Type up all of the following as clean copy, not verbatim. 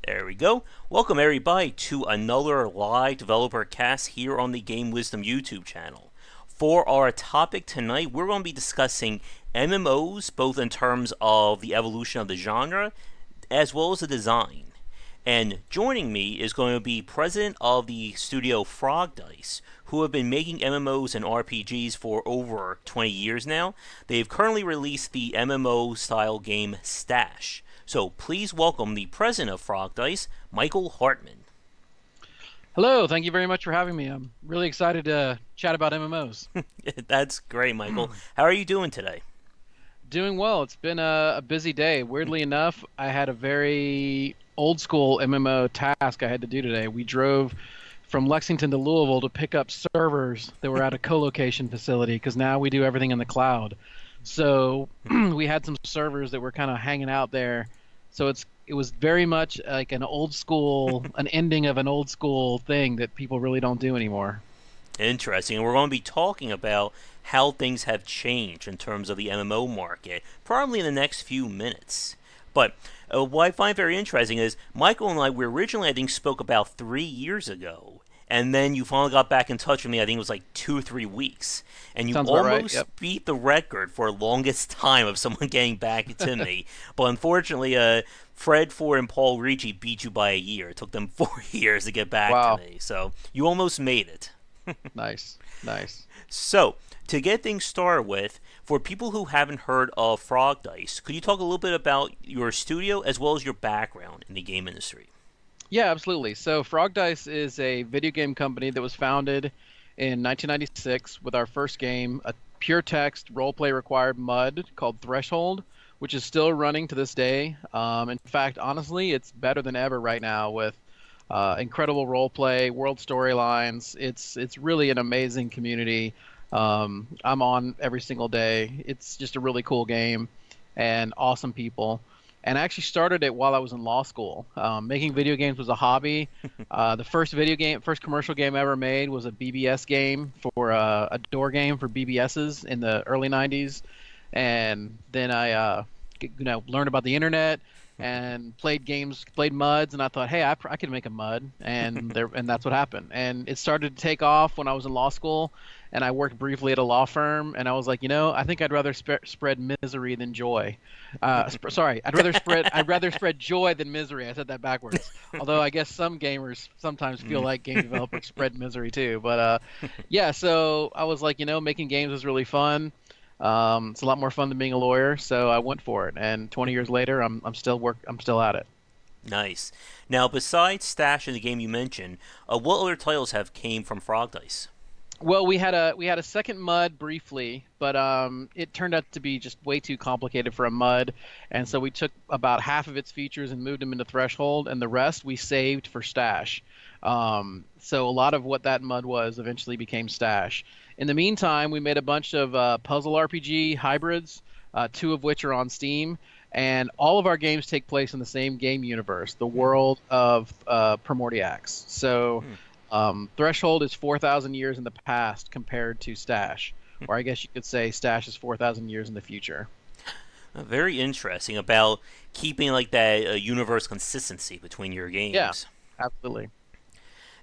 There we go. Welcome everybody to another live developer cast here on the Game Wisdom YouTube channel. For our topic tonight, we're going to be discussing MMOs, both in terms of the evolution of the genre, as well as the design. And joining me is going to be president of the studio Frogdice, who have been making MMOs and RPGs for over 20 years now. They've currently released the MMO style game Stash. So please welcome the president of Frogdice, Michael Hartman. Hello, thank you very much for having me. I'm really excited to chat about MMOs. That's great, Michael. How are you doing today? Doing well. It's been a busy day. Weirdly enough, I had a very old school MMO task I had to do today. We drove from Lexington to Louisville to pick up servers that were at a co-location facility because now we do everything in the cloud. So we had some servers that were kind of hanging out there. So it was very much like an old school, an ending of an old school thing that people really don't do anymore. Interesting. And we're going to be talking about how things have changed in terms of the MMO market, probably in the next few minutes. But what I find very interesting is Michael and I, we originally, I think, spoke about 3 years ago. And then you finally got back in touch with me, I think it was like 2 or 3 weeks. And you Sounds about right. almost Yep. beat the record for longest time of someone getting back to me. But unfortunately, Fred Ford and Paul Ricci beat you by a year. It took them 4 years to get back to Wow. me. So you almost made it. Nice. Nice. So, to get things started with, for people who haven't heard of Frog Dice, could you talk a little bit about your studio as well as your background in the game industry? Yeah, absolutely. So Frogdice is a video game company that was founded in 1996 with our first game, a pure text role play required MUD called Threshold, which is still running to this day. In fact, honestly, it's better than ever right now with incredible role play, world storylines. It's really an amazing community. I'm on every single day. It's just a really cool game and awesome people. And I actually started it while I was in law school. Making video games was a hobby. The first commercial game I ever made was a BBS game for a door game for BBSs in the early '90s. And then I learned about the internet and played games, played MUDs, and I thought, hey, I could make a MUD, and that's what happened. And it started to take off when I was in law school, and I worked briefly at a law firm, and I was like, I think I'd rather spread misery than joy. Sorry, I'd rather spread joy than misery. I said that backwards. Although I guess some gamers sometimes feel like game developers spread misery too. But yeah, so I was like, making games was really fun. It's a lot more fun than being a lawyer, so I went for it. And 20 years later, I'm still at it. Nice. Now, besides Stash and the game you mentioned, what other titles have came from Frog Dice? Well, we had a second mud briefly, but it turned out to be just way too complicated for a mud, and so we took about half of its features and moved them into Threshold, and the rest we saved for Stash. So a lot of what that mud was eventually became Stash. In the meantime, we made a bunch of puzzle RPG hybrids, two of which are on Steam, and all of our games take place in the same game universe, the world of Primordiacs. So. Hmm. Threshold is 4,000 years in the past compared to Stash, or I guess you could say Stash is 4,000 years in the future. Very interesting about keeping like that universe consistency between your Yeah, games. absolutely.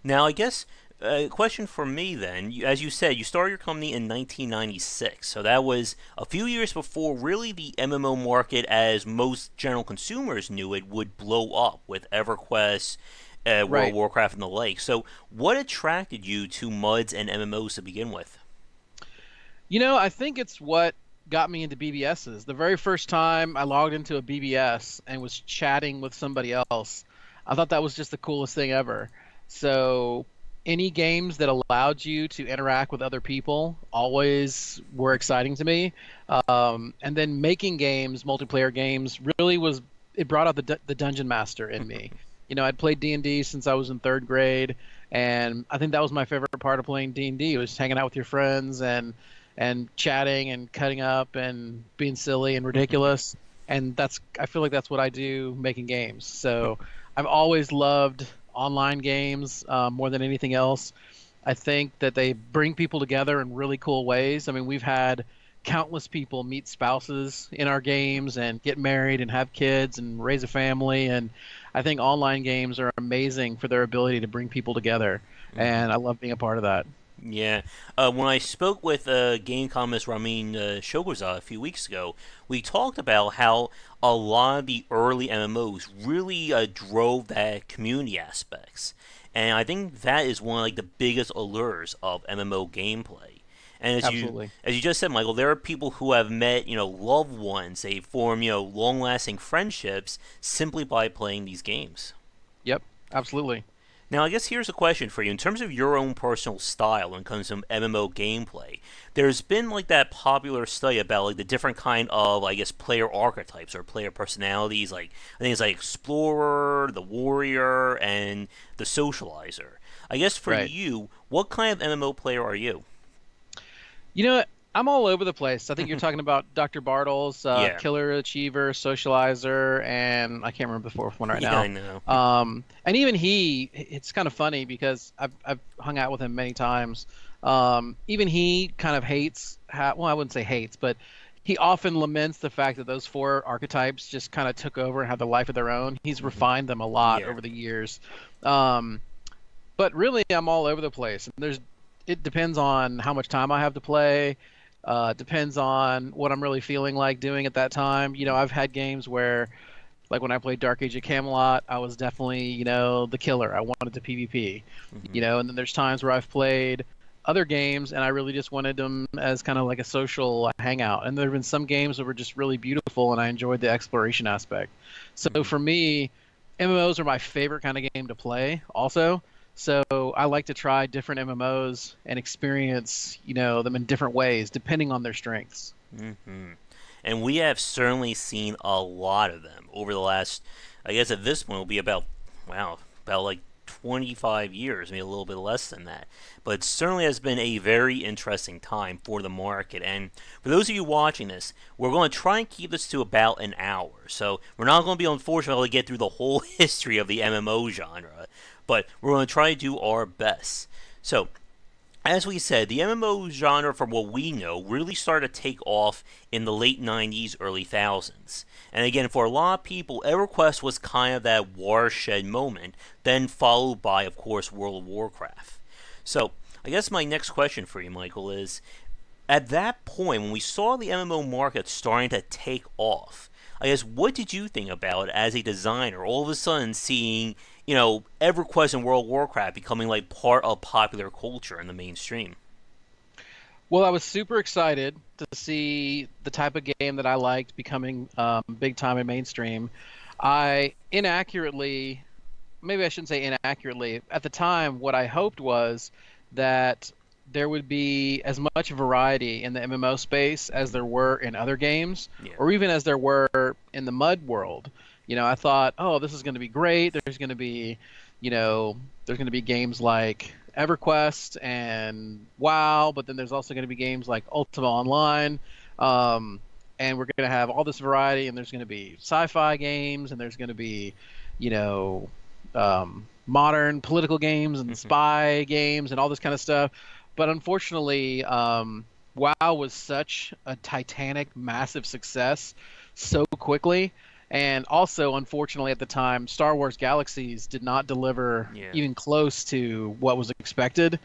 Now, I guess a question for me then, as you said, you started your company in 1996, so that was a few years before really the MMO market, as most general consumers knew it, would blow up with EverQuest, World of Right. Warcraft, and the like. So, what attracted you to MUDs and MMOs to begin with? I think it's what got me into BBSs. The very first time I logged into a BBS and was chatting with somebody else, I thought that was just the coolest thing ever. So, any games that allowed you to interact with other people always were exciting to me. And then making games, multiplayer games, really was it brought out the dungeon master in me. I'd played D&D since I was in third grade, and I think that was my favorite part of playing D&D was hanging out with your friends and chatting and cutting up and being silly and ridiculous. And I feel like that's what I do making games. So I've always loved online games more than anything else. I think that they bring people together in really cool ways. I mean, we've had countless people meet spouses in our games and get married and have kids and raise a family. And I think online games are amazing for their ability to bring people together, and I love being a part of that. Yeah. When I spoke with game economist Ramin Shoguza a few weeks ago, we talked about how a lot of the early MMOs really drove that community aspects. And I think that is one of like the biggest allures of MMO gameplay. And Absolutely. as you just said, Michael, there are people who have met, loved ones. They form, long-lasting friendships simply by playing these games. Yep. Absolutely. Now, I guess here's a question for you. In terms of your own personal style when it comes to MMO gameplay, there's been like that popular study about like the different kind of, I guess, player archetypes or player personalities. Like I think it's like explorer, the warrior, and the socializer. I guess for Right. you, what kind of MMO player are you? You know what? I'm all over the place. I think you're talking about Dr. Bartles, Yeah, Killer Achiever, Socializer, and I can't remember the fourth one right yeah, I now. know. And even it's kind of funny because I've hung out with him many times. Even he kind of well, I wouldn't say hates, but he often laments the fact that those four archetypes just kind of took over and had the life of their own. He's Hmm. refined them a lot Yeah. over the years. Um, but really, I'm all over the place. And it depends on how much time I have to play. Depends on what I'm really feeling like doing at that time. I've had games where, like when I played Dark Age of Camelot, I was definitely, the killer. I wanted to PvP, Hmm. and then there's times where I've played other games and I really just wanted them as kind of like a social hangout. And there have been some games that were just really beautiful and I enjoyed the exploration aspect. So Hmm. for me, MMOs are my favorite kind of game to play also. So I like to try different MMOs and experience, them in different ways depending on their strengths. Hmm. And we have certainly seen a lot of them over the last, I guess at this point will be about, wow, about like 25 years, maybe a little bit less than that. But it certainly has been a very interesting time for the market. And for those of you watching this, we're going to try and keep this to about an hour. So we're not going to be unfortunate able to get through the whole history of the MMO genre, but we're going to try to do our best. So as we said, the MMO genre, from what we know, really started to take off in the late 90s, early thousands. And again, for a lot of people, EverQuest was kind of that watershed moment, then followed by, of course, World of Warcraft. So, I guess my next question for you, Michael, is at that point, when we saw the MMO market starting to take off, I guess what did you think about it as a designer? All of a sudden, seeing EverQuest and World of Warcraft becoming like part of popular culture in the mainstream. Well, I was super excited to see the type of game that I liked becoming big time and mainstream. I inaccurately, maybe I shouldn't say inaccurately, at the time, what I hoped was that there would be as much variety in the MMO space as there were in other games, Yeah. or even as there were in the MUD world. I thought, oh, this is going to be great. You know, there's going to be games like EverQuest and WoW, but then there's also going to be games like Ultima Online. Um, and we're going to have all this variety, and there's going to be sci-fi games, and there's going to be, you know, modern political games and Hmm. spy games and all this kind of stuff. But unfortunately, WoW was such a titanic, massive success so quickly. And also, unfortunately, at the time, Star Wars Galaxies did not deliver Yeah. even close to what was expected.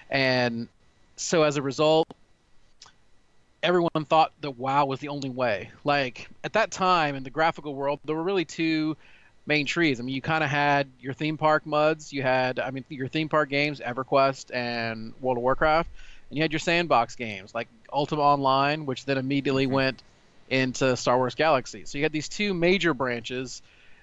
And so, as a result, everyone thought that WoW was the only way. Like at that time in the graphical world, there were really two main trees. I mean, you kind of had your theme park muds. You had, I mean, your theme park games, EverQuest and World of Warcraft, and you had your sandbox games like Ultima Online, which then immediately Hmm. went into Star Wars Galaxy. So you had these two major branches,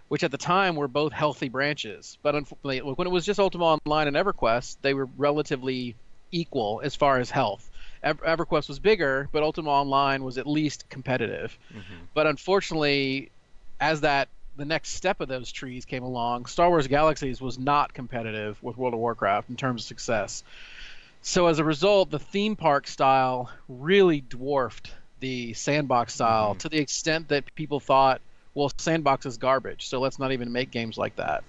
which at the time were both healthy branches. But unfortunately, when it was just Ultima Online and EverQuest, they were relatively equal as far as health. EverQuest was bigger, but Ultima Online was at least competitive. Hmm. But unfortunately, as the next step of those trees came along, Star Wars Galaxies was not competitive with World of Warcraft in terms of success. So as a result, the theme park style really dwarfed the sandbox style Hmm. to the extent that people thought, well, sandbox is garbage, so let's not even make games like that.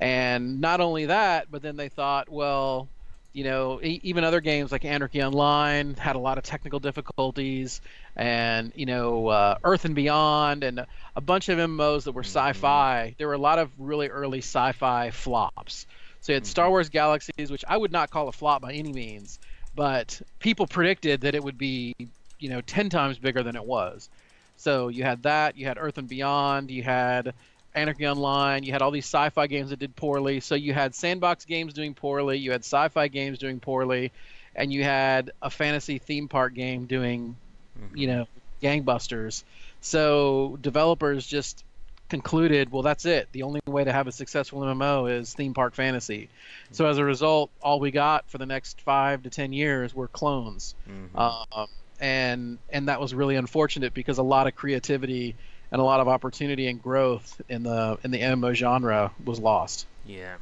And not only that, but then they thought, well, even other games like Anarchy Online had a lot of technical difficulties, and Earth and Beyond, and a bunch of MMOs that were Mm-hmm. sci-fi. There were a lot of really early sci-fi flops. So you had Star Mm-hmm. Wars Galaxies, which I would not call a flop by any means, but people predicted that it would be 10 times bigger than it was. So you had that, you had Earth and Beyond, you had Anarchy Online. You had all these sci-fi games that did poorly. So you had sandbox games doing poorly. You had sci-fi games doing poorly, and you had a fantasy theme park game doing, you Mm-hmm. know, gangbusters. So developers just concluded, well, that's it. The only way to have a successful MMO is theme park fantasy. So as a result, all we got for the next 5 to 10 years were clones. Mm-hmm. Um, and that was really unfortunate because a lot of creativity and a lot of opportunity and growth in the MMO genre was lost. Yeah,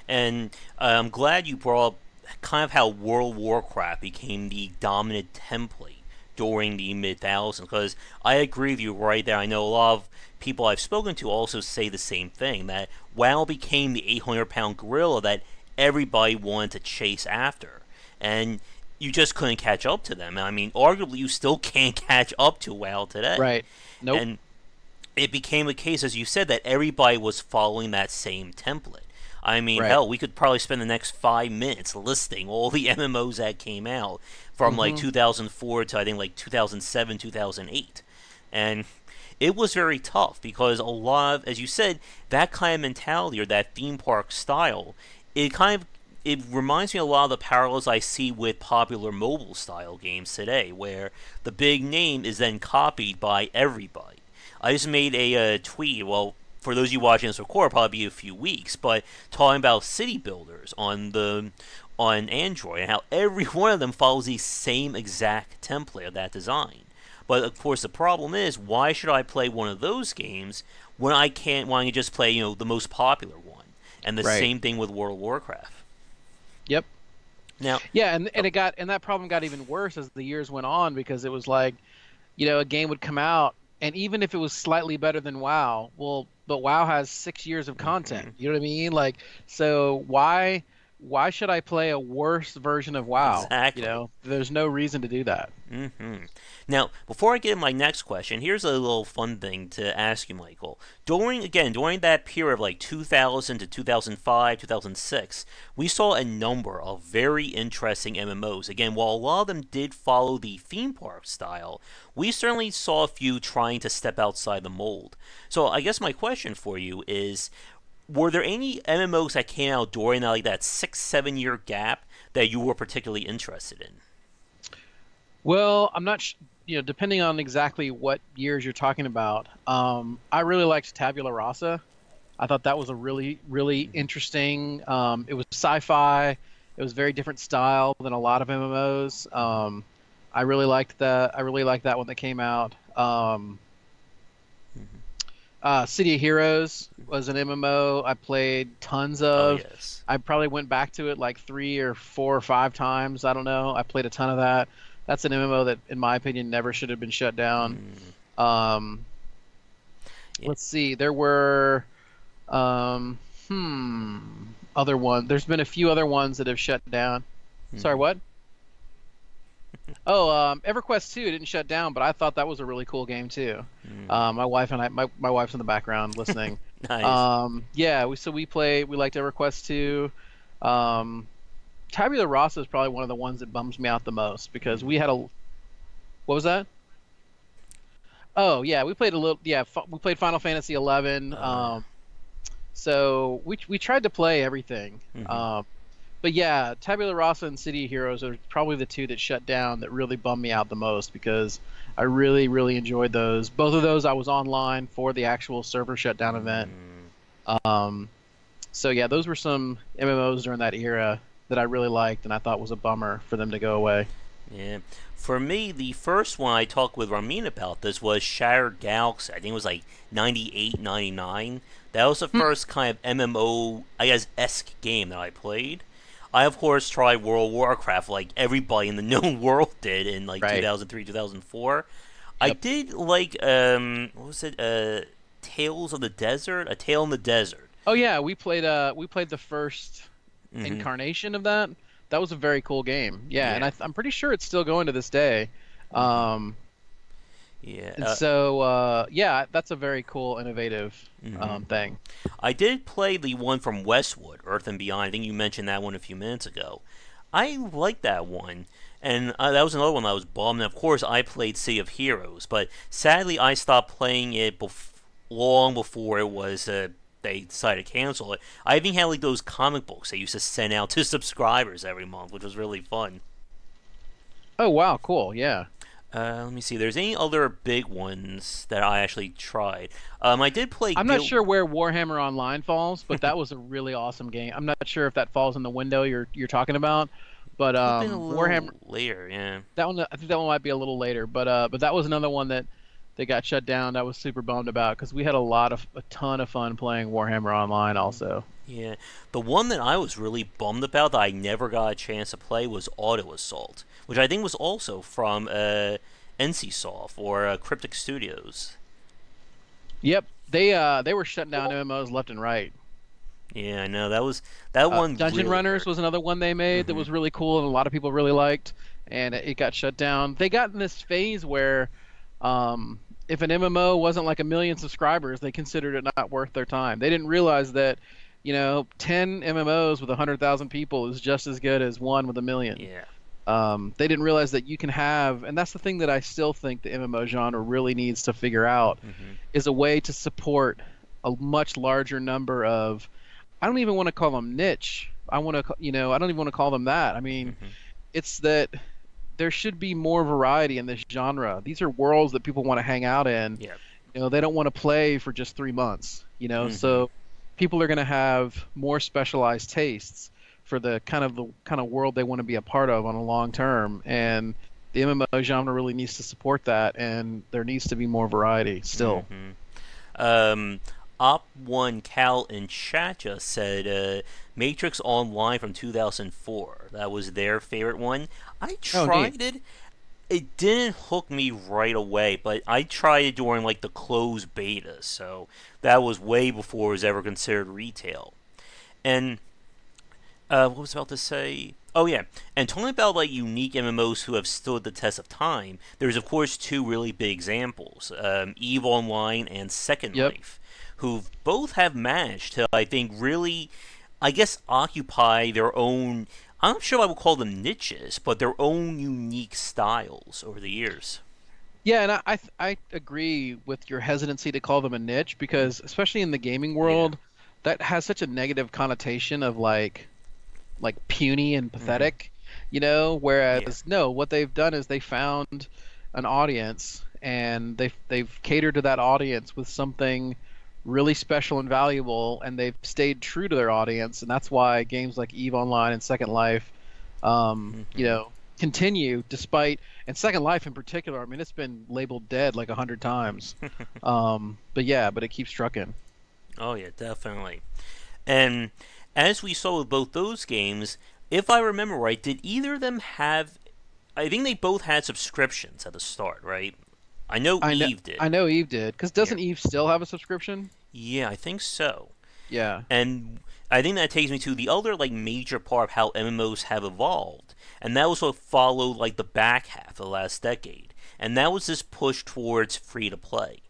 and I'm glad you brought up kind of how World of Warcraft became the dominant template during the mid thousands. Because I agree with you right there. I know a lot of people I've spoken to also say the same thing, that WoW became the 800-pound gorilla that everybody wanted to chase after, and you just couldn't catch up to them. I mean, arguably, you still can't catch up to WoW today, Right. Nope. and it became a case, as you said, that everybody was following that same template. I mean, Right. hell, we could probably spend the next 5 minutes listing all the MMOs that came out from like Hmm. 2004 to I think like 2007, 2008. And it was very tough because a lot of, as you said, that kind of mentality or that theme park style, it kind of it reminds me a lot of the parallels I see with popular mobile style games today, where the big name is then copied by everybody. I just made a tweet. Well, for those of you watching this record, probably be a few weeks, but talking about city builders on Android and how every one of them follows the same exact template of that design. But of course, the problem is, why should I play one of those games when I can't? When I can just play, the most popular one? And the Right. same thing with World of Warcraft. Yep. Now, Yeah, and oh, that problem got even worse as the years went on because it was like, a game would come out, and even if it was slightly better than WoW, well, but WoW has 6 years of content. mhm, You know what I mean? Like, so why should I play a worse version of WoW? exactly. There's no reason to do that. Now, before I get to my next question, here's a little fun thing to ask you, Michael. During that period of like 2000 to 2005, 2006, we saw a number of very interesting MMOs. Again, while a lot of them did follow the theme park style, we certainly saw a few trying to step outside the mold. So, I guess my question for you is, were there any MMOs that came out during that 6, 7 year gap that you were particularly interested in? Well, I'm not, depending on exactly what years you're talking about. I really liked Tabula Rasa. I thought that was a really, really interesting. It was sci-fi. It was very different style than a lot of MMOs. I really liked that. I really liked that one that came out. City of Heroes was an MMO I played tons Oh of. yes. I probably went back to it like 3 or 4 or 5 times. I don't know. I played a ton of that. That's an MMO that, in my opinion, never should have been shut down. Mm, Um, yeah. let's see. There were um, hmm, other one. There's been a few other ones that have shut down. Sorry, Hmm. what? Oh, EverQuest 2 didn't shut down, but I thought that was a really cool game too. Mm. My wife and my wife's in the background listening. Nice. Yeah, we liked EverQuest 2. Um, Tabula Rasa is probably one of the ones that bums me out the most because we Hmm. had a what was that? Oh yeah, we played a little. Yeah, we played Final Fantasy 11. Oh yeah. So we tried to play everything. Hmm. But yeah, Tabula Rasa and City of Heroes are probably the two that shut down that really bummed me out the most because I really, really enjoyed those. Both of those I was online for the actual server shutdown event. Mm. Um, so yeah, those were some MMOs during that era that I really liked and I thought was a bummer for them to go away. Yeah. For me, the first one I talked with Ramin about this was Shattered Galaxy. I think it was like 98, 99. That was the Hmm. first kind of MMO, I guess, esque game that I played. I, of course, tried World of Warcraft like everybody in the known world did in like Right. 2003, 2004. I Yep. did like, what was it? Tales of the Desert? A Tale in the Desert. Oh yeah, we played the first Hmm. incarnation of that. that was a very cool game. Yeah, and Yeah. I'm pretty sure it's still going to this day. Hmm. Um, Yeah. and so yeah, that's a very cool, innovative Hmm. thing. I did play the one from Westwood, Earth and Beyond. I think you mentioned that one a few minutes ago. I liked that one, and that was another one I was bummed. And of course, I played Sea of Heroes, but sadly, I stopped playing it long before it was they decided to cancel it. I even had like those comic books they used to send out to subscribers every month, which was really fun. Oh wow, cool. Yeah. Let me see. There's any other big ones that I actually tried. I did play I'm not Guild. sure where Warhammer Online falls, but that was a really awesome game. I'm not sure if that falls in the window you're talking about, but Could have been a Warhammer, little later. Yeah. that one, I think that one might be a little later, but that was another one that they got shut down. I was super bummed about because we had a ton of fun playing Warhammer Online also. Yeah, the one that I was really bummed about that I never got a chance to play was Auto Assault, which I think was also from NCSoft or Cryptic Studios. Yep, they were shutting down MMOs left and right. Yeah, I know that one Dungeon really Runners hurt. was another one they made that Hmm. was really cool and a lot of people really liked, and it got shut down. They got in this phase where if an MMO wasn't like a million subscribers, they considered it not worth their time. They didn't realize that, 10 MMOs with 100,000 people is just as good as one with a million. Yeah. They didn't realize that you can have, and that's the thing that I still think the MMO genre really needs to figure out, Hmm. is a way to support a much larger number of, I don't even want to call them niche. I want to, I don't even want to call them that. I mean, Hmm. it's that there should be more variety in this genre. These are worlds that people want to hang out in. Yeah. They don't want to play for just 3 months, Hmm. so people are going to have more specialized tastes for the kind of world they want to be a part of on a long term. And the MMO genre really needs to support that, and there needs to be more variety still. Hmm. Um, Op1 Cal in chat just said Matrix Online from 2004. That was their favorite one. I Oh, neat. tried it. It didn't hook me right away, but I tried it during like the closed beta, so that was way before it was ever considered retail. And what was I about to say? Oh yeah, and talking about like unique MMOs who have stood the test of time, there's of course two really big examples: Eve Online and Second Yep. Life, who both have managed to, I think, really, I guess, occupy their own. I'm not sure if I would call them niches, but their own unique styles over the years. Yeah, and I agree with your hesitancy to call them a niche because especially in the gaming Yeah. world, that has such a negative connotation of like puny and Hmm. pathetic, Yeah. whereas no, what they've done is they found an audience and they've catered to that audience with something really special and valuable, and they've stayed true to their audience, and that's why games like Eve Online and Second Life Hmm. continue despite, and Second Life in particular, I mean, it's been labeled dead like 100 times. But it keeps trucking. Oh yeah, definitely. And as we saw with both those games, if I remember right, did either of them have? I think they both had subscriptions at the start, right? I know I know, Eve did. I know Eve did, because Yeah, doesn't Eve still have a subscription? yeah, I think so. Yeah, And I think that takes me to the other like major part of how MMOs have evolved, and that was what followed like the back half of the last decade, and that was this push towards free to play.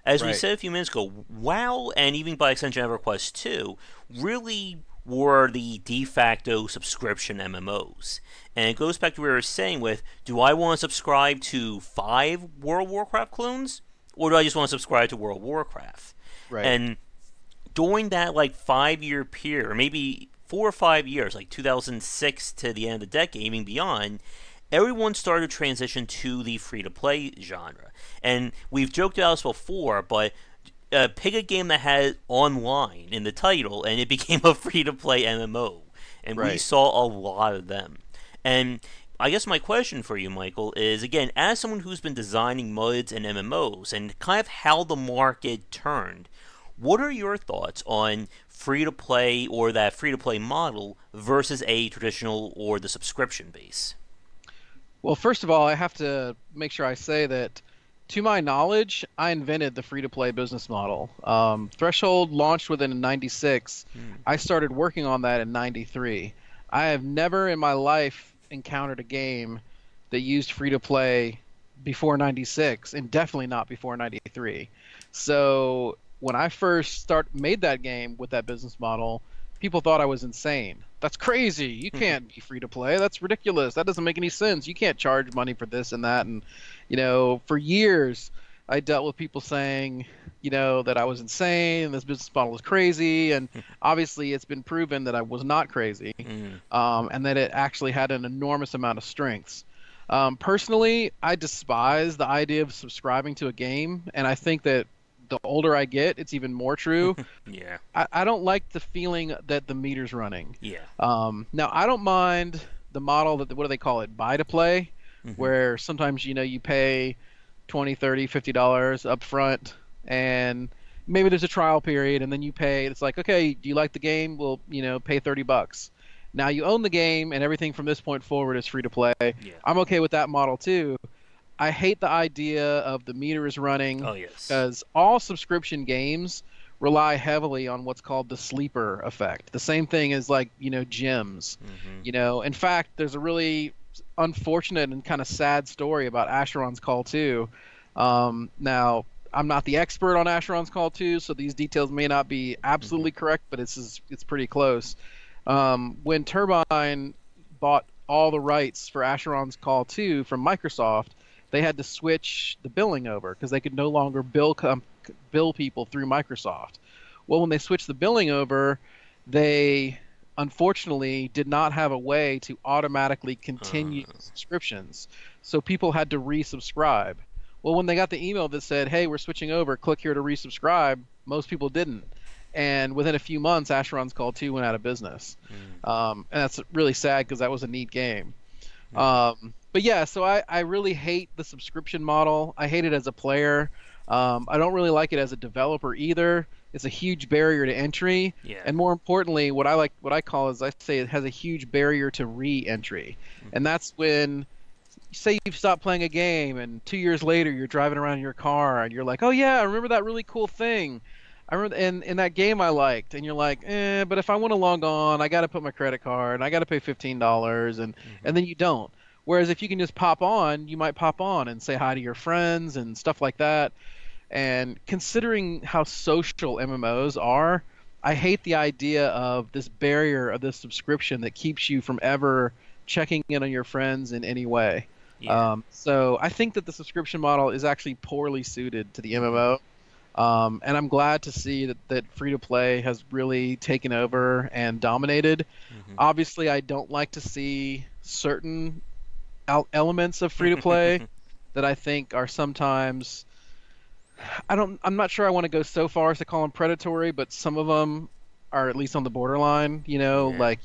As we right. said a few minutes ago, WoW and even by extension EverQuest 2 really were the de facto subscription MMOs. And it goes back to what we were saying with, do I want to subscribe to 5 World of Warcraft clones? Or do I just want to subscribe to World of Warcraft? Right. And during that like 5 year period, or maybe 4 or 5 years, like 2006 to the end of the decade, even beyond, everyone started to transition to the free to play genre. And we've joked about this before, but pick a game that had online in the title, and it became a free to play MMO. And we Right. saw a lot of them. And I guess my question for you, Michael, is again, as someone who's been designing MUDs and MMOs and kind of how the market turned, what are your thoughts on free to play or that free to play model versus a traditional or the subscription base? Well, first of all, I have to make sure I say that, to my knowledge, I invented the free-to-play business model. Threshold launched within '96. Hmm. I started working on that in '93. I have never in my life encountered a game that used free to play before 96 and definitely not before 93. So when I first start made that game with that business model, people thought I was insane. That's crazy. You can't be free to play. That's ridiculous. That doesn't make any sense. You can't charge money for this and that. And, for years, I dealt with people saying, that I was insane. This business model is crazy. And obviously, it's been proven that I was not crazy, Mm, and that it actually had an enormous amount of strengths. Personally, I despise the idea of subscribing to a game, and I think that the older I get, it's even more true. yeah, I don't like the feeling that the meter's running. yeah. Now, I don't mind the model that, what do they call it, buy to play, Hmm. where sometimes, you pay 20, 30, $50 up front, and maybe there's a trial period, and then you pay. It's like, okay, do you like the game? Well, pay $30. Now you own the game, and everything from this point forward is free to play. Yeah. I'm okay with that model too. I hate the idea of the meter is running Oh, yes. because all subscription games rely heavily on what's called the sleeper effect. The same thing as like, gyms. Hmm. In fact, there's a really unfortunate and kind of sad story about Asheron's Call 2. Now, I'm not the expert on Asheron's Call 2, so these details may not be Hmm. absolutely correct, but it's pretty close. When Turbine bought all the rights for Asheron's Call 2 from Microsoft, they had to switch the billing over because they could no longer bill people through Microsoft. Well, when they switched the billing over, they unfortunately did not have a way to automatically continue Uh, subscriptions. So people had to resubscribe. Well, when they got the email that said, "Hey, we're switching over, click here to resubscribe," most people didn't. And within a few months, Asheron's Call 2 went out of business. mm, And that's really sad because that was a neat game. hmm. But yeah, so I really hate the subscription model. I hate it as a player. I don't really like it as a developer either. It's a huge barrier to entry, Yeah. and more importantly, what I call is I say it has a huge barrier to re-entry, and Hmm. that's when say you've stopped playing a game and 2 years later you're driving around in your car and you're like, oh yeah, I remember that really cool thing. I remember in that game I liked, and you're like, but if I want to log on, I got to put my credit card and I got to pay $15, and Hmm. then you don't. Whereas if you can just pop on, you might pop on and say hi to your friends and stuff like that. And considering how social MMOs are, I hate the idea of this barrier of this subscription that keeps you from ever checking in on your friends in any way. Yeah. So I think that the subscription model is actually poorly suited to the Hmm. MMO. And I'm glad to see that free to play has really taken over and dominated. Obviously, I don't like to see certain elements of free to play Hmm. that I think are sometimes I'm not sure I want to go so far as to call them predatory, but some of them are at least on the borderline. Yeah. Like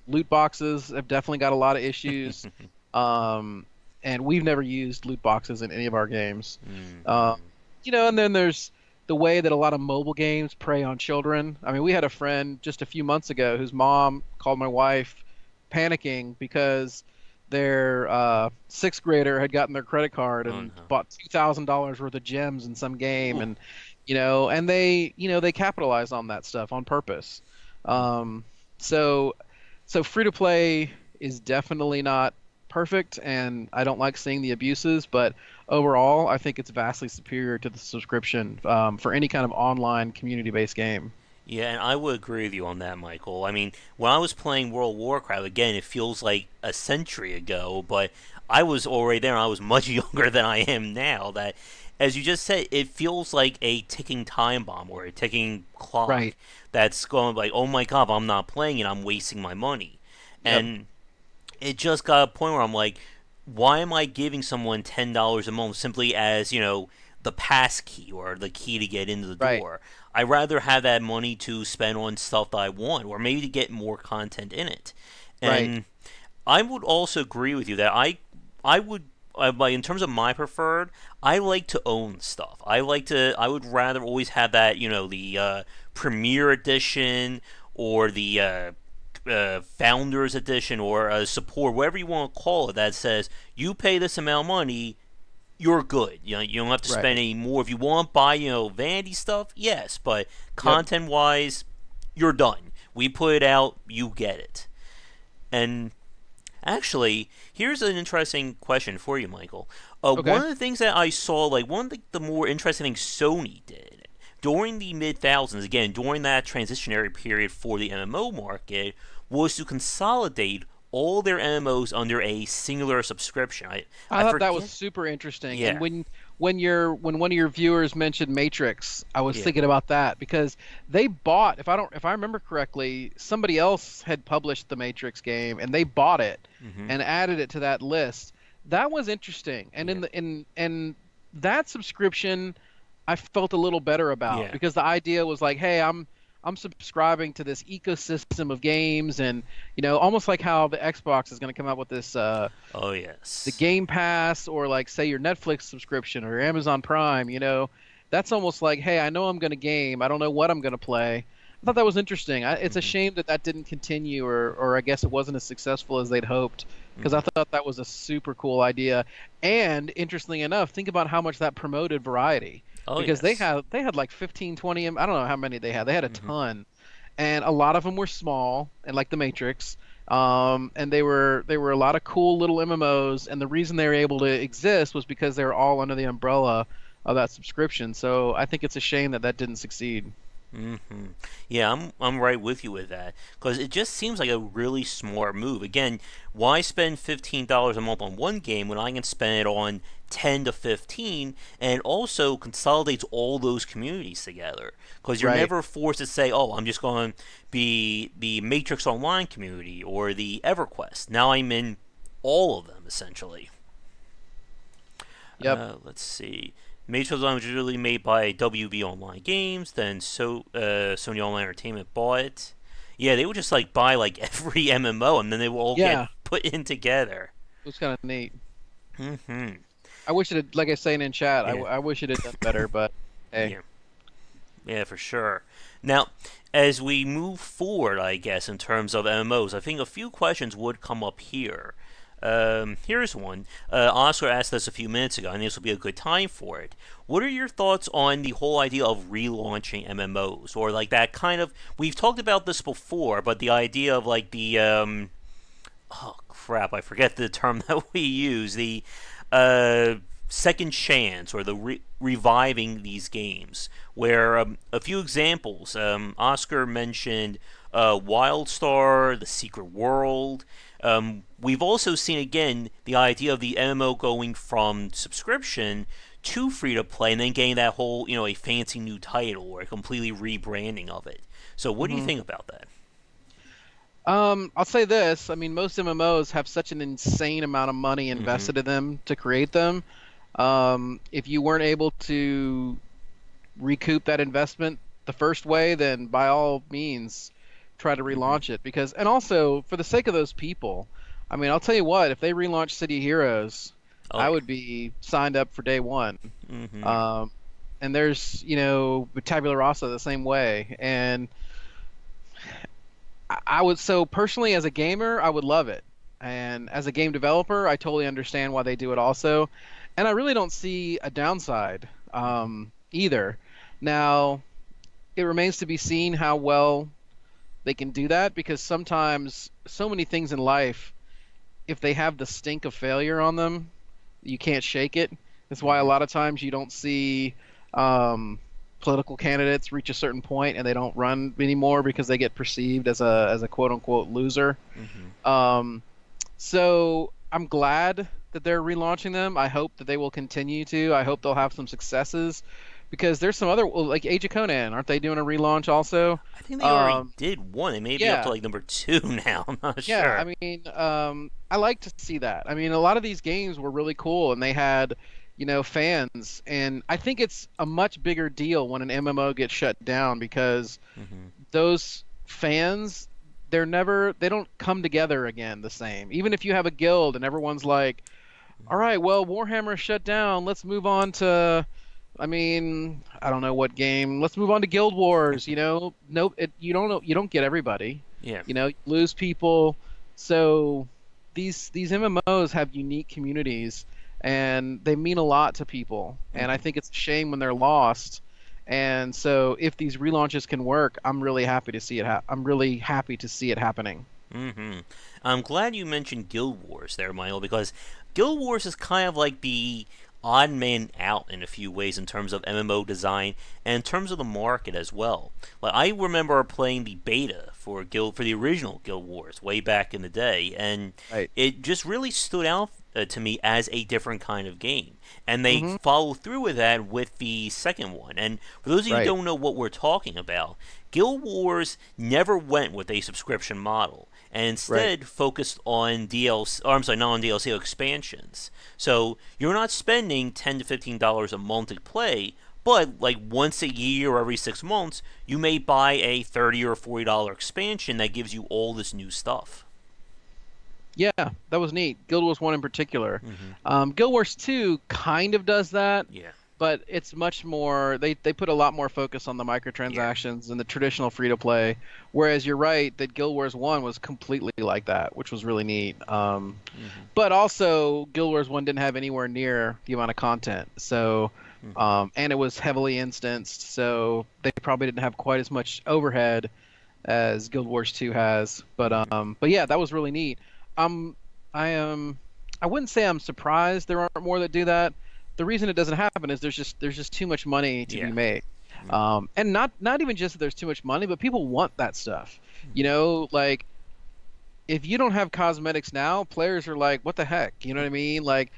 loot boxes have definitely got a lot of issues. Um, and we've never used loot boxes in any of our games. Uh, Hmm. and then there's the way that a lot of mobile games prey on children. I mean, we had a friend just a few months ago whose mom called my wife panicking because their sixth grader had gotten their credit card Oh, and no. bought $2,000 worth of gems in some game, Ooh. and they capitalized on that stuff on purpose. Hmm. Um, so free to play is definitely not perfect, and I don't like seeing the abuses, but overall, I think it's vastly superior to the subscription for any kind of online community-based game. Yeah, and I would agree with you on that, Michael. I mean, when I was playing World of Warcraft, again, it feels like a century ago, but I was already there. I was much younger than I am now. That, as you just said, it feels like a ticking time bomb or a ticking clock Right. that's going like, oh my god, if I'm not playing it, I'm wasting my money. Yep. And it just got a point where I'm like, why am I giving someone $10 a month simply as the pass key or the key to get into the Right. door? I'd rather have that money to spend on stuff that I want, or maybe to get more content in it. Right. And I would also agree with you that I would in terms of my preferred, I like to own stuff. I would rather always have that the Premier Edition or the Founders Edition or support, whatever you want to call it, that says you pay this amount of money, you're good. You don't have to spend Right. any more. If you want to buy vanity stuff, yes, but Yep. content wise, you're done. We put it out, you get it. And actually, here's an interesting question for you, Michael. One Okay. of the things that I saw, like one of the more interesting things Sony did during the mid thousands, again during that transitionary period for the MMO market, was to consolidate all their MMOs under a singular subscription. I I thought that was forget. super interesting. And Yeah, when one of your viewers mentioned Matrix, I was yeah. thinking about that because they bought, if I remember correctly, somebody else had published the Matrix game and they bought it Hmm. and added it to that list. That was interesting. And Yeah, in that subscription I felt a little better about yeah. because the idea was like, hey, I'm subscribing to this ecosystem of games and almost like how the Xbox is going to come out with this Oh the yes. Game Pass or like say your Netflix subscription or your Amazon Prime, that's almost like, hey, I know I'm going to game. I don't know what I'm going to play. I thought that was interesting. It's a Hmm. shame that that didn't continue, or I guess it wasn't as successful as they'd hoped, because I Hmm. thought that was a super cool idea. And interestingly enough, think about how much that promoted variety, Oh because yes. they had like 15, 20, I don't know how many they had. They had a Hmm. ton, and a lot of them were small and like the Matrix. And they were a lot of cool little MMOs, and the reason they were able to exist was because they were all under the umbrella of that subscription. So I think it's a shame that that didn't succeed. Hmm. Yeah, I'm right with you with that because it just seems like a really smart move. Again, why spend $15 a month on one game when I can spend it on 10 to 15, and it also consolidates all those communities together because you're Right. never forced to say, oh, I'm just going to be the Matrix Online community or the EverQuest. Now I'm in all of them essentially. Yep. Let's see. Matrix Online was originally made by WB Online Games, then Sony Online Entertainment bought it. Yeah, they would just like buy like every MMO and then they will all get Yeah. put in together. It was kind of neat. Hmm. I wish it had, like I was saying in chat, Yeah, I wish it had done better, but hey. yeah, yeah, for sure. Now, as we move forward, I guess in terms of MMOs, I think a few questions would come up here. Here's one. Oscar asked us a few minutes ago, and this will be a good time for it. What are your thoughts on the whole idea of relaunching MMOs, or like that kind of? We've talked about this before, but the idea of like the oh crap, I forget the term that we use. The uh, second chance or the reviving these games. Where a few examples, Oscar mentioned Wildstar, The Secret World. We've also seen again the idea of the MMO going from subscription to free to play, and then getting that whole a fancy new title or a completely rebranding of it. So, what do you Hmm. think about that? I'll say this. I mean, most MMOs have such an insane amount of money Hmm. invested in them to create them. If you weren't able to recoup that investment the first way, then by all means try to Hmm. relaunch it. Because, and also for the sake of those people, I mean, I'll tell you what, if they relaunch City Heroes, Oh I yeah. would be signed up for day one. Hmm. Um, and there's, with Tabula Rasa the same way. And I would, so personally as a gamer, I would love it. And as a game developer, I totally understand why they do it also. And I really don't see a downside Hmm. either. Now, it remains to be seen how well they can do that because sometimes so many things in life, if they have the stink of failure on them, you can't shake it. That's why a Hmm. lot of times you don't see um, political candidates reach a certain point and they don't run anymore because they get perceived as a quote unquote loser. Hmm. Um, so I'm glad that they're relaunching them. I hope that they will continue to. I hope they'll have some successes because there's some other, well, like Age of Conan, aren't they doing a relaunch also? I think they already Um, did one. They may be up to yeah, like number two now. I'm not yeah. sure. I mean, I like to see that. I mean, a lot of these games were really cool and they had, fans, and I think it's a much bigger deal when an MMO gets shut down because Hmm. those fans, they don't come together again the same. Even if you have a guild and everyone's like, all right, well, Warhammer shut down. Let's move on to, I mean, I don't know what game. Let's move on to Guild Wars. Nope. You don't know. You don't get everybody. Yeah. You lose people. So these MMOs have unique communities, and they mean a lot to people. And I Hmm. think it's a shame when they're lost. And so if these relaunches can work, I'm really happy to see it. I'm really happy to see it happening. Mm-hmm. I'm glad you mentioned Guild Wars there, Michael, because Guild Wars is kind of like the odd man out in a few ways in terms of MMO design and in terms of the market as well. Like I remember playing the beta for the original Guild Wars way back in the day, and Right. it just really stood out to me as a different kind of game. And they Mm-hmm. follow through with that with the second one. And for those of you who Right. don't know what we're talking about, Guild Wars never went with a subscription model and Right. instead focused on DLC, or I'm sorry, not on DLC, expansions. So you're not spending $10 to $15 a month to play, but like once a year or every 6 months, you may buy a $30 or $40 expansion that gives you all this new stuff. Yeah, that was neat. Guild Wars 1 in particular. Mm-hmm. Guild Wars 2 kind of does that, Yeah, but it's much more, they put a lot more focus on the yeah, microtransactions and the traditional free to play. Whereas you're right that Guild Wars 1 was completely like that, which was really neat. mm-hmm. But also, Guild Wars 1 didn't have anywhere near the amount of content. So, Mm-hmm. and it was heavily instanced, so they probably didn't have quite as much overhead as Guild Wars 2 has. Mm-hmm. But yeah, that was really neat. Um, I I wouldn't say I'm surprised there aren't more that do that. The reason it doesn't happen is there's just too much money to be Yeah, made. And not even just that there's too much money, but people want that stuff. You mm-hmm. know, like if you don't have cosmetics now, players are like, what the heck? You know what I mean? Like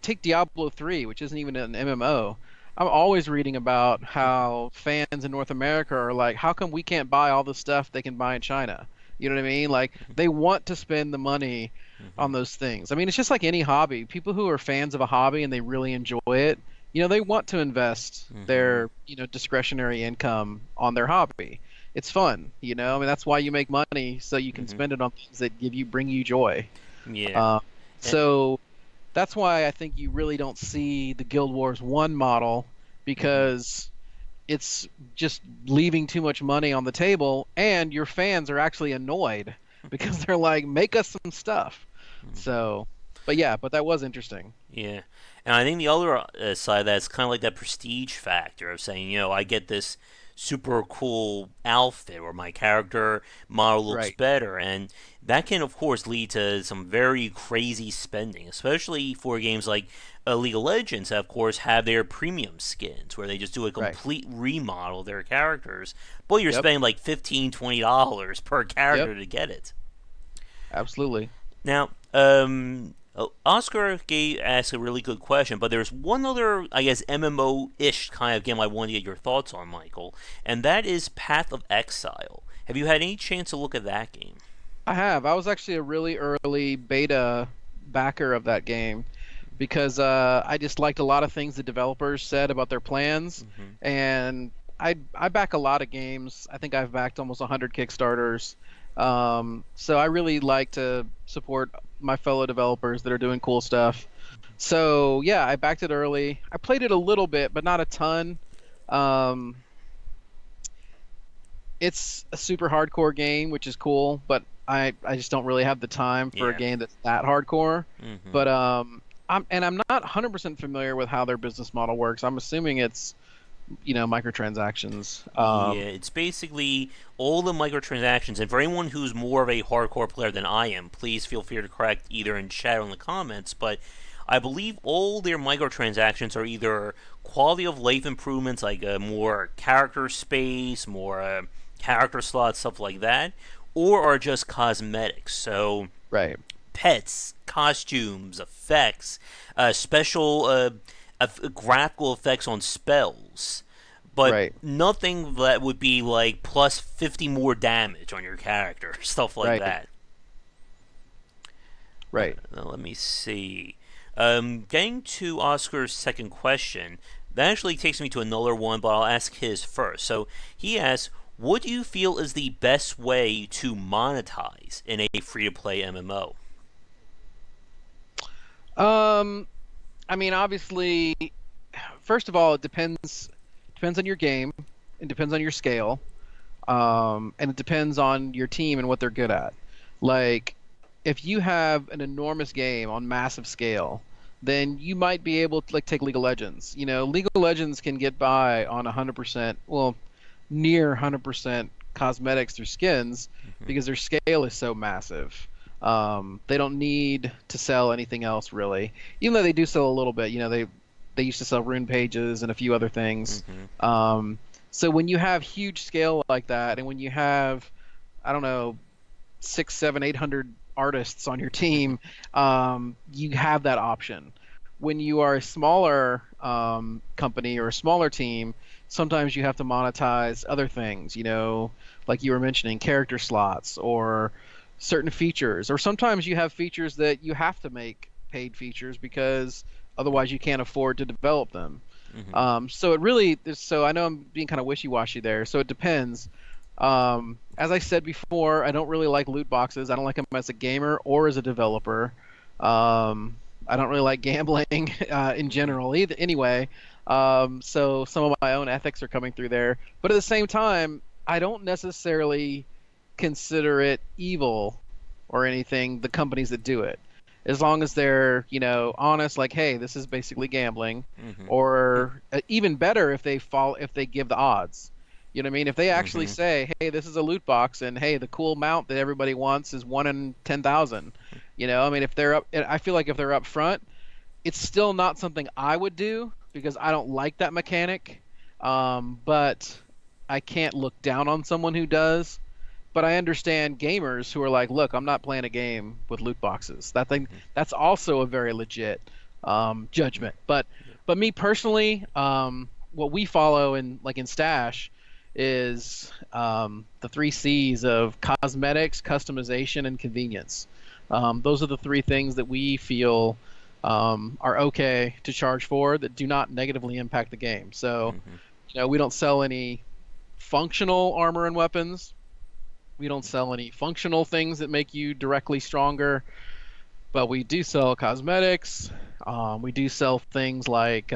take Diablo 3, which isn't even an MMO. I'm always reading about how fans in North America are like, how come we can't buy all the stuff they can buy in China? You know what I mean? Like they want to spend the money Mm-hmm. on those things. I mean, it's just like any hobby. People who are fans of a hobby and they really enjoy it, they want to invest Mm-hmm. their, discretionary income on their hobby. It's fun, I mean, that's why you make money so you can Mm-hmm. spend it on things that bring you joy. Yeah. Uh, And, so that's why I think you really don't see the Guild Wars 1 model mm-hmm. because it's just leaving too much money on the table and your fans are actually annoyed because they're like, make us some stuff. Mm-hmm. So, but yeah, but that was interesting. Yeah, and I think the other side of that is kind of like that prestige factor of saying, I get this super cool outfit or my character model looks Right, better, and that can of course lead to some very crazy spending, especially for games like League of Legends that of course have their premium skins where they just do a right. complete remodel of their characters, but you're Yep, spending like $15-$20 per yep, character to get it. absolutely. Now, Oscar asked a really good question, but there's one other, I guess, MMO-ish kind of game I want to get your thoughts on, Michael, and that is Path of Exile. Have you had any chance to look at that game? I have. I was actually a really early beta backer of that game because I just liked a lot of things the developers said about their plans, Mm-hmm. and I back a lot of games. I think I've backed almost 100 Kickstarters. So I really like to support my fellow developers that are doing cool stuff. So yeah, I backed it early. I played it a little bit, but not a ton. Um, it's a super hardcore game, which is cool, but I just don't really have the time for a Yeah. game that's that hardcore. Mm-hmm. But I'm not 100% familiar with how their business model works. I'm assuming it's, microtransactions. Yeah, it's basically all the microtransactions, and for anyone who's more of a hardcore player than I am, please feel free to correct either in chat or in the comments, but I believe all their microtransactions are either quality of life improvements, like more character space, more character slots, stuff like that, or are just cosmetics. So Right, pets, costumes, effects, special graphical effects on spells, but right, nothing that would be like plus 50 more damage on your character, stuff like right, that. right. Now let me see. Getting to Oscar's second question, that actually takes me to another one, but I'll ask his first. So he asks, what do you feel is the best way to monetize in a free to play MMO? Um, I mean, obviously, first of all, it depends on your game, it depends on your scale, and it depends on your team and what they're good at. Like, if you have an enormous game on massive scale, then you might be able to like take League of Legends. League of Legends can get by on 100%, well, near 100% cosmetics through skins Hmm. because their scale is so massive. They don't need to sell anything else really, even though they do sell a little bit. They used to sell rune pages and a few other things. Hmm. Um, so when you have huge scale like that, and when you have, I don't know, six, seven, 800 artists on your team, you have that option. When you are a smaller company or a smaller team, sometimes you have to monetize other things, like you were mentioning, character slots or certain features. Or sometimes you have features that you have to make paid features because otherwise you can't afford to develop them. Hmm. So so I know I'm being kind of wishy-washy there. So it depends. As I said before, I don't really like loot boxes. I don't like them as a gamer or as a developer. I don't really like gambling in Hmm. general either. Anyway, so some of my own ethics are coming through there. But at the same time, I don't necessarily consider it evil or anything. The companies that do it, as long as they're honest, like, hey, this is basically gambling, Hmm. or even better if they give the odds. You know what I mean? If they actually Hmm. say, "Hey, this is a loot box," and hey, the cool mount that everybody wants is 1 in 10,000. I mean, if they're up, I feel like if they're up front, it's still not something I would do because I don't like that mechanic. But I can't look down on someone who does. But I understand gamers who are like, "Look, I'm not playing a game with loot boxes." That's also a very legit Hmm. judgment. But me personally, what we follow in Stash is the 3 C's of cosmetics, customization, and convenience. Those are the 3 things that we feel are okay to charge for that do not negatively impact the game. So, Hmm. we don't sell any functional armor and weapons. We don't sell any functional things that make you directly stronger, but we do sell cosmetics. We do sell things like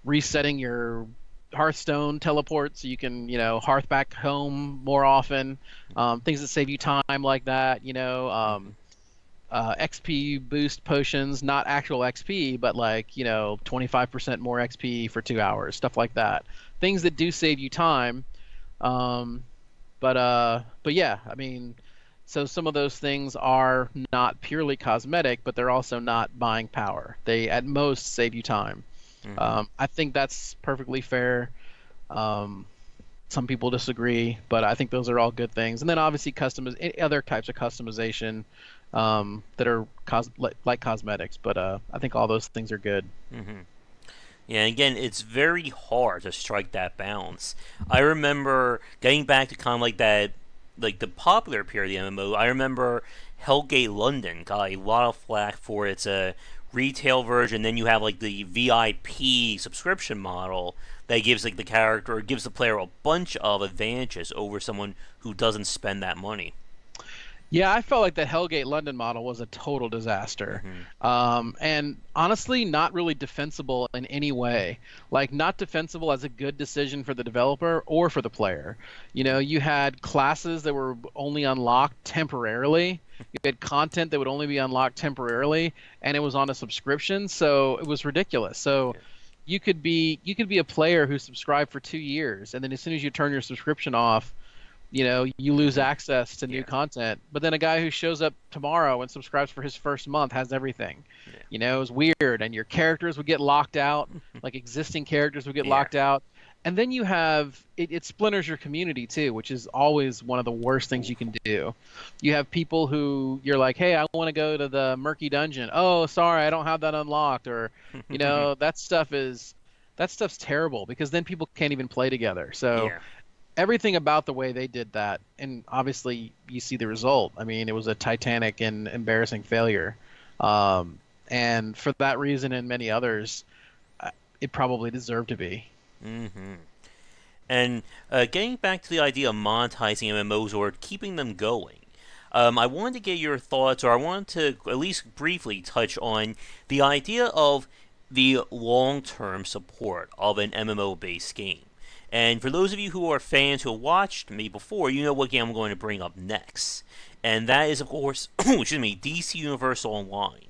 resetting your Hearthstone teleport so you can, hearth back home more often. Things that save you time like that, Hmm. XP boost potions, not actual XP, but like, 25% more XP for 2 hours, stuff like that. Things that do save you time. Um, but yeah, I mean, so some of those things are not purely cosmetic, but they're also not buying power. They at most save you time. Hmm. I think that's perfectly fair. Um, some people disagree, but I think those are all good things. And then obviously other types of customization that are like cosmetics, but I think all those things are good. Hmm. Yeah, again, it's very hard to strike that balance. I remember getting back to kind of like that, like the popular period of the MMO. I remember Hellgate London got a lot of flack for its retail version. Then you have like the VIP subscription model that gives like the character, or gives the player a bunch of advantages over someone who doesn't spend that money. Yeah, I felt like the Hellgate London model was a total disaster. Hmm. And honestly, not really defensible in any way. Like, not defensible as a good decision for the developer or for the player. You had classes that were only unlocked temporarily. You had content that would only be unlocked temporarily, and it was on a subscription, so it was ridiculous. So Yeah. you could be a player who subscribed for 2 years, and then as soon as you turn your subscription off, you lose Hmm. access to new Yeah. content. But then a guy who shows up tomorrow and subscribes for his first month has everything. Yeah. It was weird, and your characters would get locked out, like existing characters would get Yeah. locked out. And then it splinters your community too, which is always one of the worst things Ooh. you can do. You have people who you're like, hey, I want to go to the murky dungeon. Oh, sorry, I don't have that unlocked. Or, that stuff's terrible because then people can't even play together. So Yeah. everything about the way they did that, and obviously you see the result. I mean, it was a titanic and embarrassing failure. And for that reason and many others, it probably deserved to be. Hmm. And getting back to the idea of monetizing MMOs or keeping them going, I wanted to get your thoughts, or I wanted to at least briefly touch on the idea of the long term support of an MMO based game. And for those of you who are fans who have watched me before, you know what game I'm going to bring up next. And that is, of course, excuse me, DC Universal Online.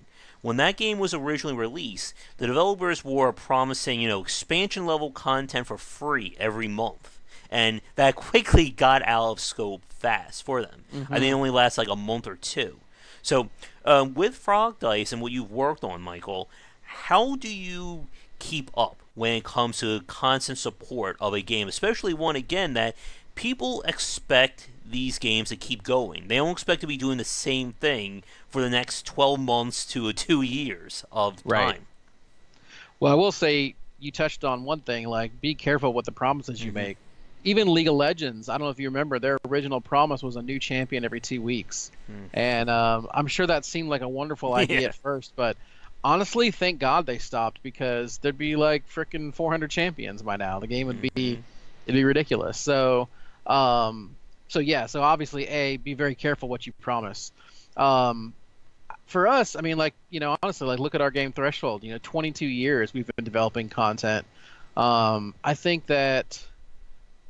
When that game was originally released, the developers were promising, expansion level content for free every month. and that quickly got out of scope fast for them. I think it Hmm. only lasts like a month or two. So, with Frogdice and what you've worked on, Michael, how do you keep up when it comes to constant support of a game, especially one again that people expect these games to keep going. They don't expect to be doing the same thing for the next 12 months to 2 years of Right. time. Well, I will say you touched on one thing, like be careful what the promises you Mm-hmm. make. Even League of Legends, I don't know if you remember, their original promise was a new champion every 2 weeks. And I'm sure that seemed like a wonderful idea Yeah. at first, but honestly, thank God they stopped because there'd be like freaking 400 champions by now. The game would Mm-hmm. be it'd be ridiculous. Um, so yeah, so obviously, A, be very careful what you promise. Um, for us, I mean, like, honestly, like, look at our game Threshold. 22 years we've been developing content. I think that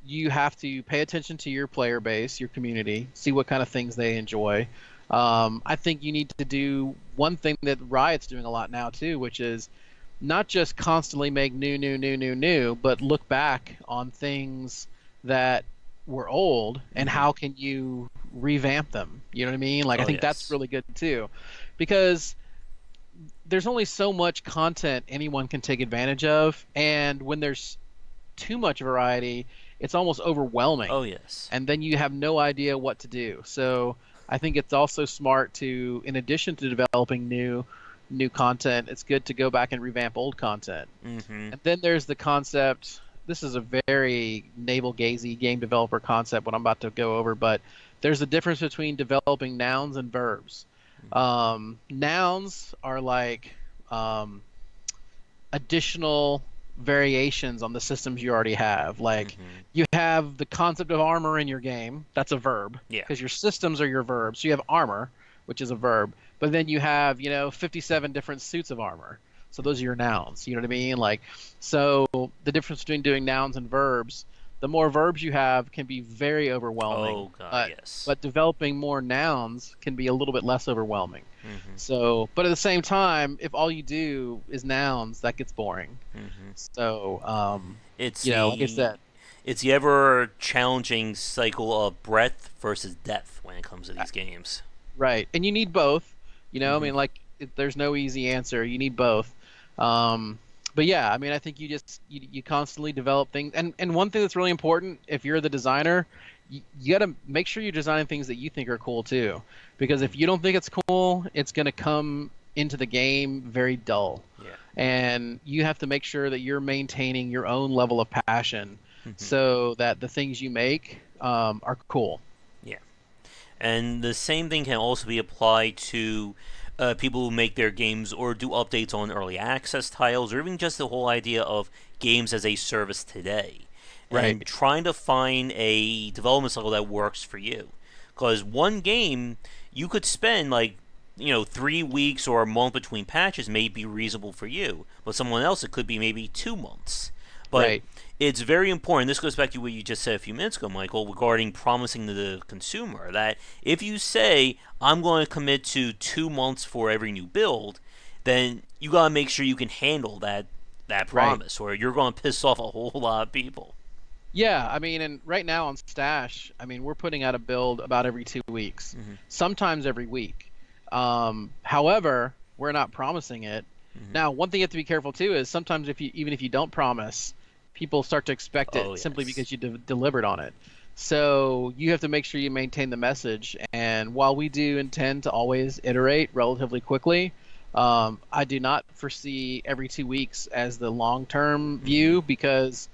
you have to pay attention to your player base, your community, see what kind of things they enjoy. I think you need to do one thing that Riot's doing a lot now too, which is not just constantly make new, but look back on things that were old and Mm-hmm. how can you revamp them? You know what I mean? Like, I Oh, think that's yes. really good too, because there's only so much content anyone can take advantage of, and when there's too much variety, it's almost overwhelming, Oh, yes. and then you have no idea what to do. So I think it's also smart to, in addition to developing new content, it's good to go back and revamp old content. Mm-hmm. And then there's the concept. This is a very navel-gazy game developer concept, what I'm about to go over, but there's a difference between developing nouns and verbs. Nouns are like um, additional variations on the systems you already have. Like Mm-hmm. you have the concept of armor in your game. That's a verb Yeah. because your systems are your verbs. So you have armor, which is a verb, but then you have, 57 different suits of armor. So those are your nouns. You know what I mean? Like, so the difference between doing nouns and verbs, the more verbs you have can be very overwhelming, Oh, God, but yes. but developing more nouns can be a little bit less overwhelming. Mm-hmm. So, but at the same time, if all you do is nouns, that gets boring. Mm-hmm. So, It's like I the said, it's the ever challenging cycle of breadth versus depth when it comes to uh, these games. right. And you need both. I Mm-hmm. mean, like, there's no easy answer. You need both. Um, but yeah, I mean, I think you constantly develop things. And one thing that's really important, if you're the designer, you got to make sure you're designing things that you think are cool too. Because Mm-hmm. if you don't think it's cool, it's going to come into the game very dull. Yeah. And you have to make sure that you're maintaining your own level of passion Mm-hmm. so that the things you make are cool. Yeah. And the same thing can also be applied to people who make their games or do updates on early access titles, or even just the whole idea of games as a service today. Right. And trying to find a development cycle that works for you. Because one game, you could spend like 3 weeks or a month between patches may be reasonable for you, but someone else it could be maybe 2 months. But Right. it's very important. This goes back to what you just said a few minutes ago, Michael, regarding promising to the consumer that if you say I'm going to commit to 2 months for every new build, then you gotta make sure you can handle that Right. promise, or you're going to piss off a whole lot of people. Yeah, I mean, and right now on Stash, I mean, we're putting out a build about every 2 weeks, Mm-hmm. sometimes every week. However, we're not promising it. Mm-hmm. Now, one thing you have to be careful too is sometimes even if you don't promise, people start to expect it Oh simply yes. because you delivered on it. So you have to make sure you maintain the message. And while we do intend to always iterate relatively quickly, I do not foresee every 2 weeks as the long-term Mm-hmm. view because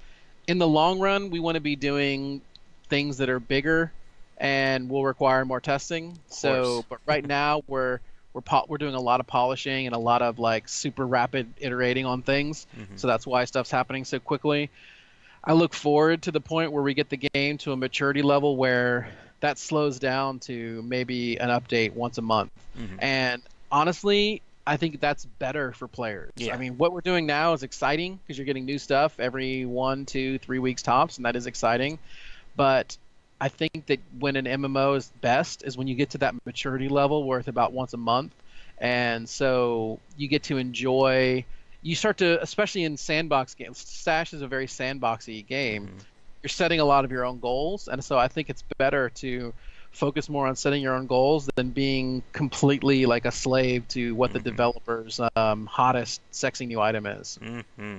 in the long run, we want to be doing things that are bigger and will require more testing. Of So, course. but right now we're doing a lot of polishing and a lot of like super rapid iterating on things. Mm-hmm. So that's why stuff's happening so quickly. I look forward to the point where we get the game to a maturity level where that slows down to maybe an update once a month. Mm-hmm. And honestly, I think that's better for players. I Yeah. mean, what we're doing now is exciting because you're getting new stuff every 1, 2, 3 weeks tops, and that is exciting. But I think that when an MMO is best is when you get to that maturity level where it's about once a month. And so you get to enjoy, you start to, especially in sandbox games, Stash is a very sandboxy game. Mm-hmm. you're setting a lot of your own goals, and so I think it's better to focus more on setting your own goals than being completely like a slave to what the Hmm. developer's hottest, sexy new item is. Hmm.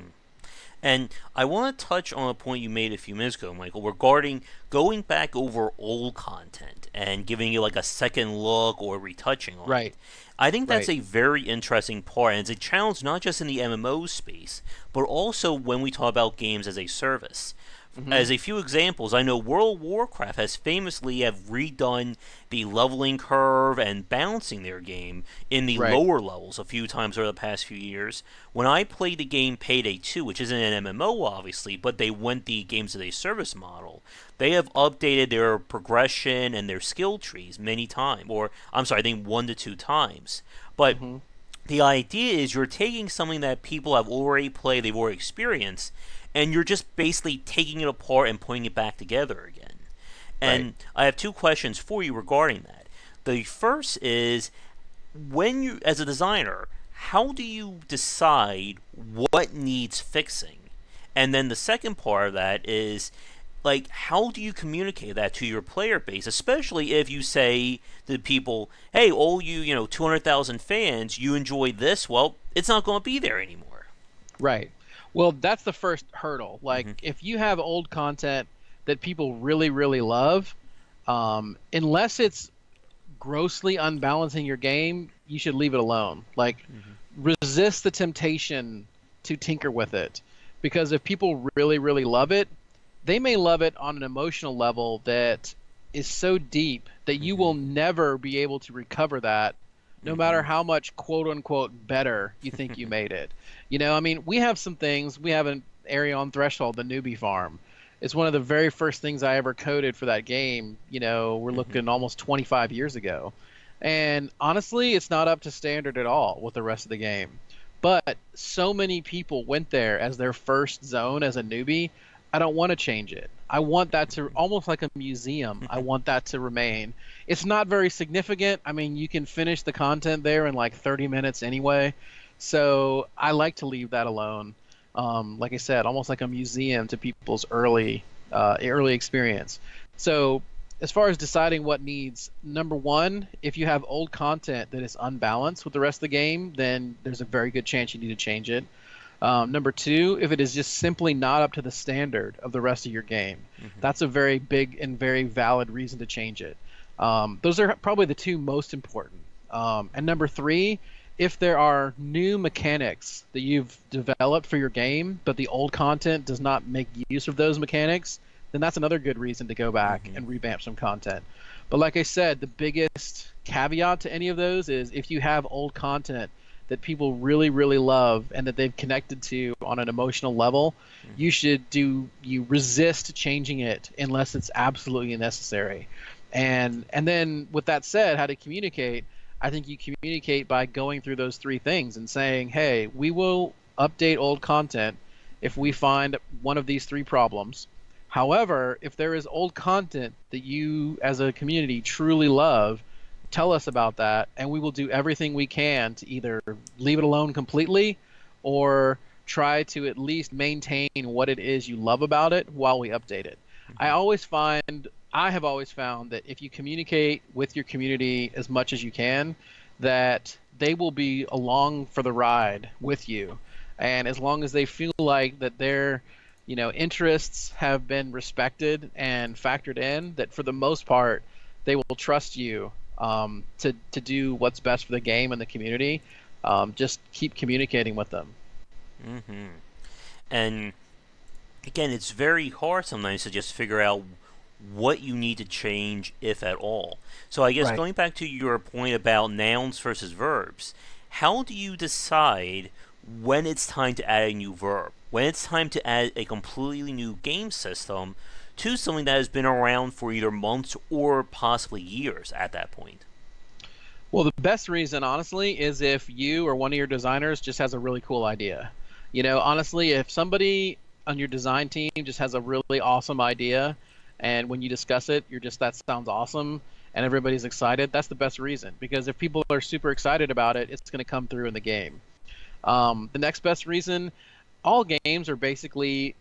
And I want to touch on a point you made a few minutes ago, Michael, regarding going back over old content and giving it like a second look or retouching on it. Right, I think that's right. a very interesting part, and it's a challenge not just in the MMO space, but also when we talk about games as a service. Hmm. As a few examples, I know World of Warcraft has famously have redone the leveling curve and balancing their game in the Right. lower levels a few times over the past few years. When I played the game Payday 2, which isn't an MMO obviously, but they went the games as a service model, they have updated their progression and their skill trees many times, or I'm sorry, I think 1 to 2 times. But Hmm. the idea is you're taking something that people have already played, they've already experienced, and you're just basically taking it apart and putting it back together again. Right. And I have two questions for you regarding that. The first is, when you, as a designer, how do you decide what needs fixing? And then the second part of that is, like, how do you communicate that to your player base, especially if you say to people, hey, all you, 200,000 fans, you enjoy this, well, it's not going to be there anymore. Right. Well, that's the first hurdle. Like, Hmm. if you have old content that people really, really love, unless it's grossly unbalancing your game, you should leave it alone. Like, Hmm. resist the temptation to tinker with it. Because if people really, really love it, they may love it on an emotional level that is so deep that you Hmm. will never be able to recover that, no matter Hmm. how much quote unquote better you think you made it. I mean, we have some things. We have an area on Threshold, the newbie farm. It's one of the very first things I ever coded for that game. We're Hmm. looking almost 25 years ago. And honestly, it's not up to standard at all with the rest of the game. But so many people went there as their first zone as a newbie. I don't want to change it. I want that to almost like a museum. I want that to remain. It's not very significant. I mean, you can finish the content there in like 30 minutes anyway. So I like to leave that alone. Like I said, almost like a museum to people's early experience. So as far as deciding what needs, number one, if you have old content that is unbalanced with the rest of the game, then there's a very good chance you need to change it. Number two, if it is just simply not up to the standard of the rest of your game, Hmm. that's a very big and very valid reason to change it. Those are probably the two most important. And number three, if there are new mechanics that you've developed for your game, but the old content does not make use of those mechanics, then that's another good reason to go back Hmm. and revamp some content. But like I said, the biggest caveat to any of those is if you have old content that people really, really love and that they've connected to on an emotional level, you resist changing it unless it's absolutely necessary. And then with that said, how to communicate, I think you communicate by going through those three things and saying, hey, we will update old content if we find one of these three problems. However, if there is old content that you as a community truly love, tell us about that, and we will do everything we can to either leave it alone completely or try to at least maintain what it is you love about it while we update it. I have always found that if you communicate with your community as much as you can, that they will be along for the ride with you. And as long as they feel like that their interests have been respected and factored in, that for the most part they will trust you to do what's best for the game and the community. Just keep communicating with them. Hmm. And again, it's very hard sometimes to just figure out what you need to change, if at all. So I guess Right. going back to your point about nouns versus verbs, how do you decide when it's time to add a new verb? When it's time to add a completely new game system to something that has been around for either months or possibly years at that point? Well, the best reason, honestly, is if you or one of your designers just has a really cool idea. Honestly, if somebody on your design team just has a really awesome idea, and when you discuss it, you're just, that sounds awesome, and everybody's excited, that's the best reason. Because if people are super excited about it, it's going to come through in the game. The next best reason, all games are basically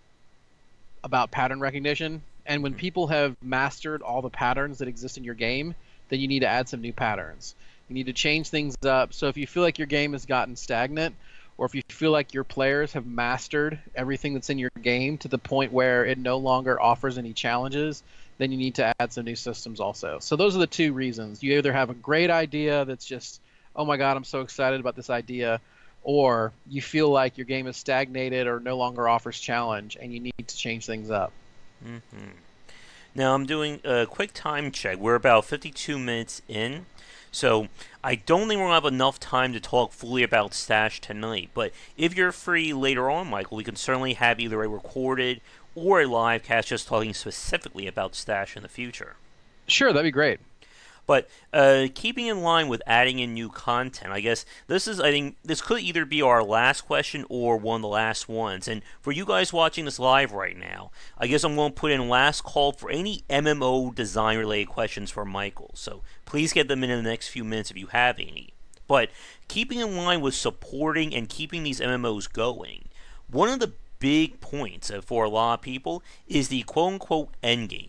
about pattern recognition. And when Mhm. people have mastered all the patterns that exist in your game, then you need to add some new patterns. You need to change things up. So if you feel like your game has gotten stagnant, or if you feel like your players have mastered everything that's in your game to the point where it no longer offers any challenges, then you need to add some new systems also. So those are the two reasons. You either have a great idea that's just, oh my God, I'm so excited about this idea, or you feel like your game is stagnated or no longer offers challenge and you need to change things up. Mhm. Now I'm doing a quick time check. We're about 52 minutes in, so I don't think we're gonna have enough time to talk fully about Stash tonight. But if you're free later on, Michael, we can certainly have either a recorded or a live cast just talking specifically about Stash in the future. Sure, that'd be great. But keeping in line with adding in new content, I guess I think this could either be our last question or one of the last ones. And for you guys watching this live right now, I guess I'm going to put in last call for any MMO design related questions for Michael. So please get them in the next few minutes if you have any. But keeping in line with supporting and keeping these MMOs going, one of the big points for a lot of people is the quote unquote end game.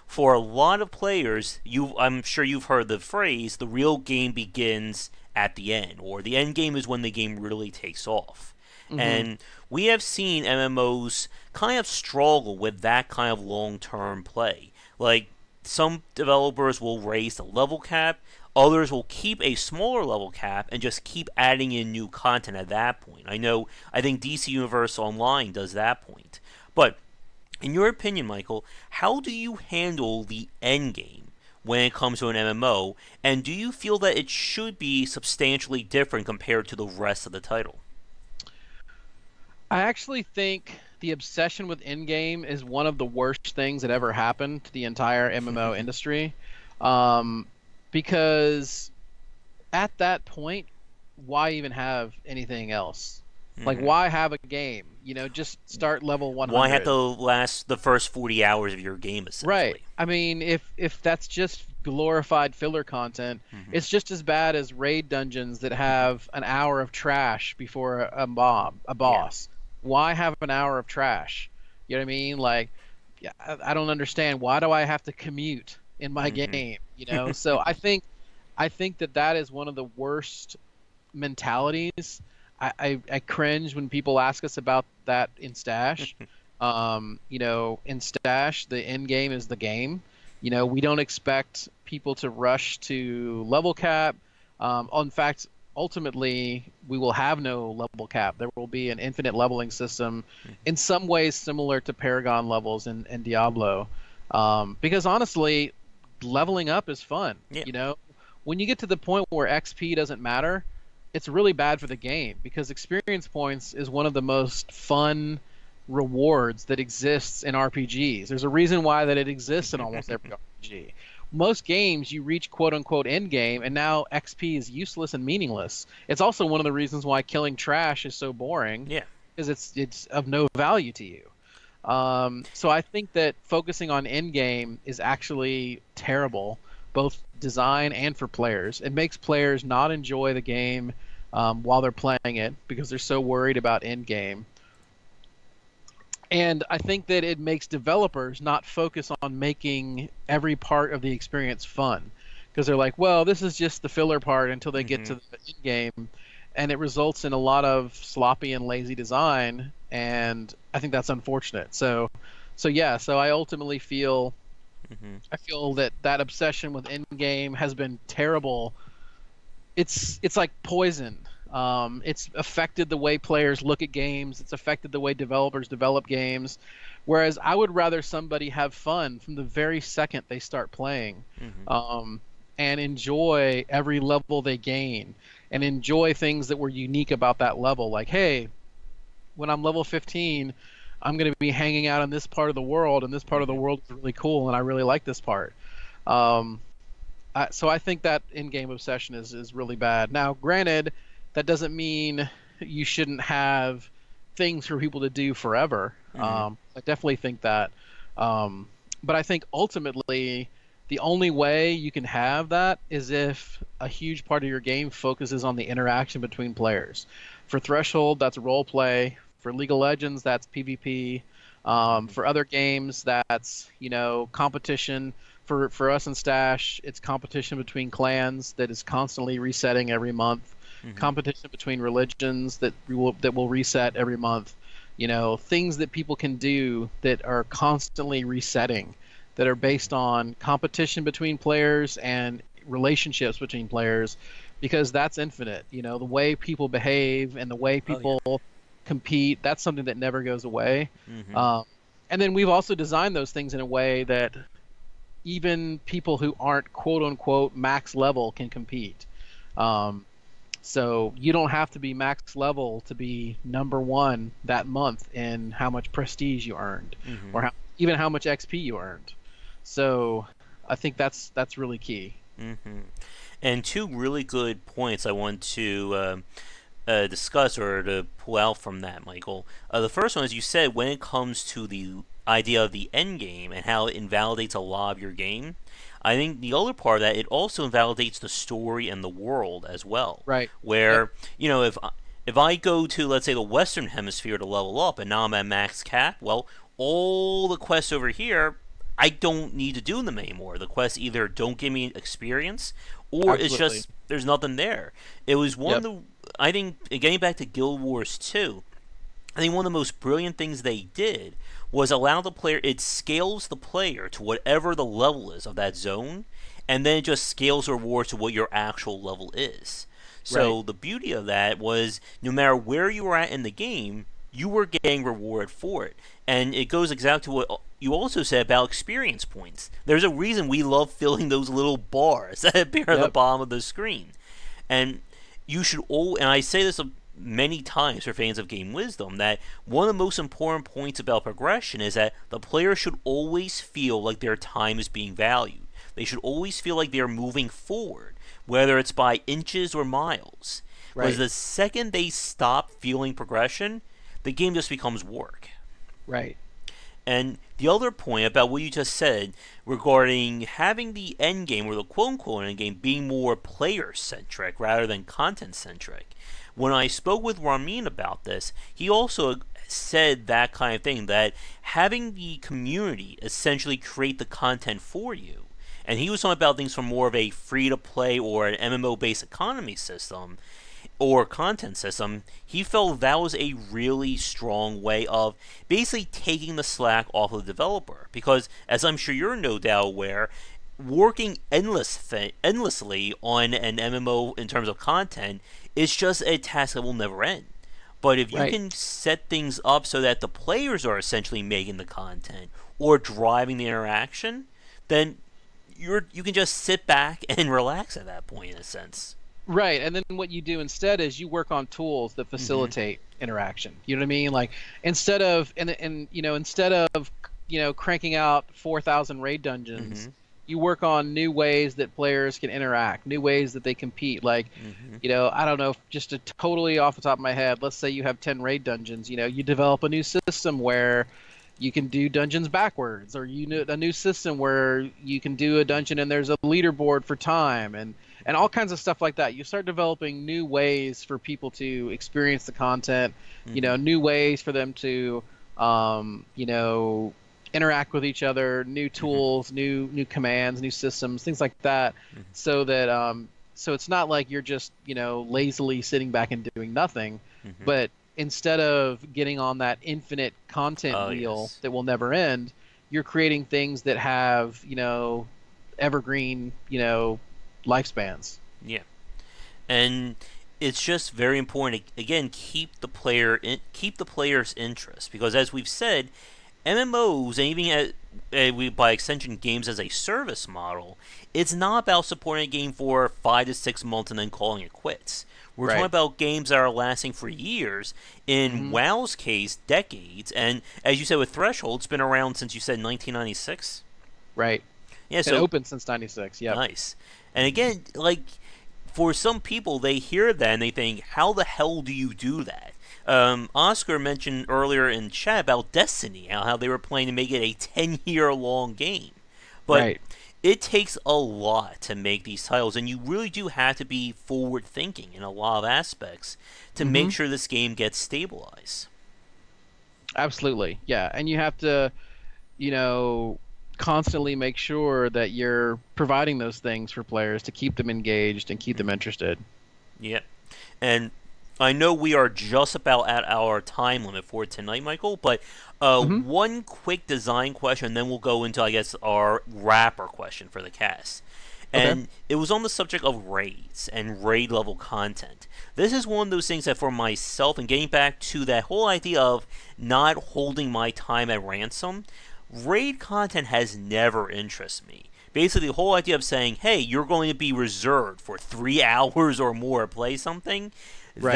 For a lot of players, I'm sure you've heard the phrase, the real game begins at the end, or the end game is when the game really takes off. Hmm. And we have seen MMOs kind of struggle with that kind of long term play. Like, some developers will raise the level cap, others will keep a smaller level cap and just keep adding in new content at that point. I think DC Universe Online does that point. But in your opinion, Michael, how do you handle the end game when it comes to an MMO, and do you feel that it should be substantially different compared to the rest of the title? I actually think the obsession with in-game is one of the worst things that ever happened to the entire MMO industry. Um, because at that point, why even have anything else? Like, Hmm. why have a game? Just start level Why have 100. to last the first 40 hours of your game, Right. essentially? I mean, if that's just glorified filler content, Hmm. it's just as bad as raid dungeons that have an hour of trash before a Yeah. boss. Why have an hour of trash? You know what I mean? Like, yeah, I don't understand. Why do I have to commute in my Hmm. game? So I think that is one of the worst mentalities. I cringe when people ask us about that in Stash. In Stash, the end game is the game. We don't expect people to rush to level cap. In fact, ultimately, we will have no level cap. There will be an infinite leveling system in some ways similar to Paragon levels in Diablo. Because honestly, leveling up is fun. Yeah. When you get to the point where XP doesn't matter, it's really bad for the game because experience points is one of the most fun rewards that exists in RPGs. There's a reason why that it exists in almost every RPG. Most games you reach quote unquote end game and now XP is useless and meaningless. It's also one of the reasons why killing trash is so boring Yeah. because it's of no value to you. So I think that focusing on end game is actually terrible, both design and for players. It makes players not enjoy the game while they're playing it because they're so worried about end game. And I think that it makes developers not focus on making every part of the experience fun because they're like, well, this is just the filler part until they get Hmm. to the end game, and it results in a lot of sloppy and lazy design, and I think that's unfortunate. So I ultimately Hmm. feel that obsession with end game has been terrible. It's like poison. It's affected the way players look at games. It's affected the way developers develop games. Whereas I would rather somebody have fun from the very second they start playing, Hmm. um, and enjoy every level they gain, and enjoy things that were unique about that level. Like, hey, when I'm level 15, I'm going to be hanging out in this part of the world, and this part of the Hmm. world is really cool, and I really like this part. Um, so I think that in-game obsession is really bad. Now, granted, that doesn't mean you shouldn't have things for people to do forever. Hmm. I definitely think that. Um, but I think ultimately, the only way you can have that is if a huge part of your game focuses on the interaction between players. For Threshold, that's role play. For League of Legends, that's PvP. Hmm. For other games, that's competition. For us in Stash, it's competition between clans that is constantly resetting every month. Hmm. Competition between religions that will reset every month. Things that people can do that are constantly resetting, that are based on competition between players and relationships between players, because that's infinite. The way people behave and the way Oh yeah. people compete, that's something that never goes away. Hmm. Um, and then we've also designed those things in a way that even people who aren't quote unquote max level can compete. Um, so you don't have to be max level to be number one that month in how much prestige you earned, or Hmm. even how much XP you earned. So I think that's really key. Hmm. And two really good points I want to discuss or to pull out from that, Michael. The first one is you said when it comes to the idea of the end game and how it invalidates a lot of your game. I think the other part of that, it also invalidates the story and the world as well. Right. Yep. Where if I go to, let's say, the Western Hemisphere to level up and now I'm at max cap, well, all the quests over here, I don't need to do them anymore. The quests either don't give me experience or it's Absolutely. just there's nothing there. It was one of Yep. the I think getting back to Guild Wars 2, I think one of the most brilliant things they did was allow the player. It scales the player to whatever the level is of that zone, and then it just scales rewards to what your actual level is. Right. So the beauty of that was no matter where you were at in the game, you were getting rewarded for it. And it goes exactly to what you also said about experience points. There's a reason we love filling those little bars that appear at the Yep. bottom of the screen. And you should all, and I say this many times for fans of game wisdom, that one of the most important points about progression is that the player should always feel like their time is being valued. They should always feel like they're moving forward, whether it's by inches or miles. Because Right. the second they stop feeling progression, the game just becomes work. Right. And the other point about what you just said regarding having the end game or the quote unquote end game being more player centric rather than content centric. When I spoke with Ramin about this, he also said that kind of thing, that having the community essentially create the content for you. And he was talking about things from more of a free to play or an MMO based economy system or content system. He felt that was a really strong way of basically taking the slack off of the developer. Because, as I'm sure you're no doubt aware, working endlessly on an MMO in terms of content is just a task that will never end. But if you Right. can set things up so that the players are essentially making the content or driving the interaction, then you can just sit back and relax at that point in a sense. Right. And then what you do instead is you work on tools that Mm-hmm. facilitate interaction. You know what I mean? Like instead of cranking out 4,000 raid dungeons, Mm-hmm. you work on new ways that players can interact, new ways that they compete. Like, Mm-hmm. I don't know, just to totally off the top of my head, let's say you have 10 raid dungeons, you develop a new system where you can do dungeons backwards, or a new system where you can do a dungeon and there's a leaderboard for time, and all kinds of stuff like that. You start developing new ways for people to experience the content, Mm-hmm. new ways for them to interact with each other, new Mm-hmm. tools, new commands, new systems, things like that, so that so it's not like you're just lazily sitting back and doing nothing, Mm-hmm. but instead of getting on that infinite content Oh wheel yes. that will never end, you're creating things that have evergreen lifespans. Yeah. And it's just very important to, again, keep the player's interest, because as we've said, MMOs and even by extension games as a service model, it's not about supporting a game for 5 to 6 months and then calling it quits. We're talking Right. about games that are lasting for years. In Hmm. WoW's case, decades. And as you said with Threshold, it's been around since you said 1996. Right. Yeah, Been so open since '96. Yep. nice. And again, like for some people, they hear that and they think, "How the hell do you do that?" Oscar mentioned earlier in chat about Destiny, how they were planning to make it a 10-year long game, but Right. it takes a lot to make these titles, and you really do have to be forward thinking in a lot of aspects to make Hmm. sure this game gets stabilized. Absolutely. Yeah. And you have to, you know, constantly make sure that you're providing those things for players to keep them engaged and keep them Hmm. interested. Yep. And I know we are just about at our time limit for tonight, Michael, but Hmm. one quick design question, then we'll go into, I guess, our wrapper question for the cast. Okay. And it was on the subject of raids and raid level content. This is one of those things that, for myself, and getting back to that whole idea of not holding my time at ransom, raid content has never interested me. Basically, the whole idea of saying, hey, you're going to be reserved for 3 hours or more to play something, Right.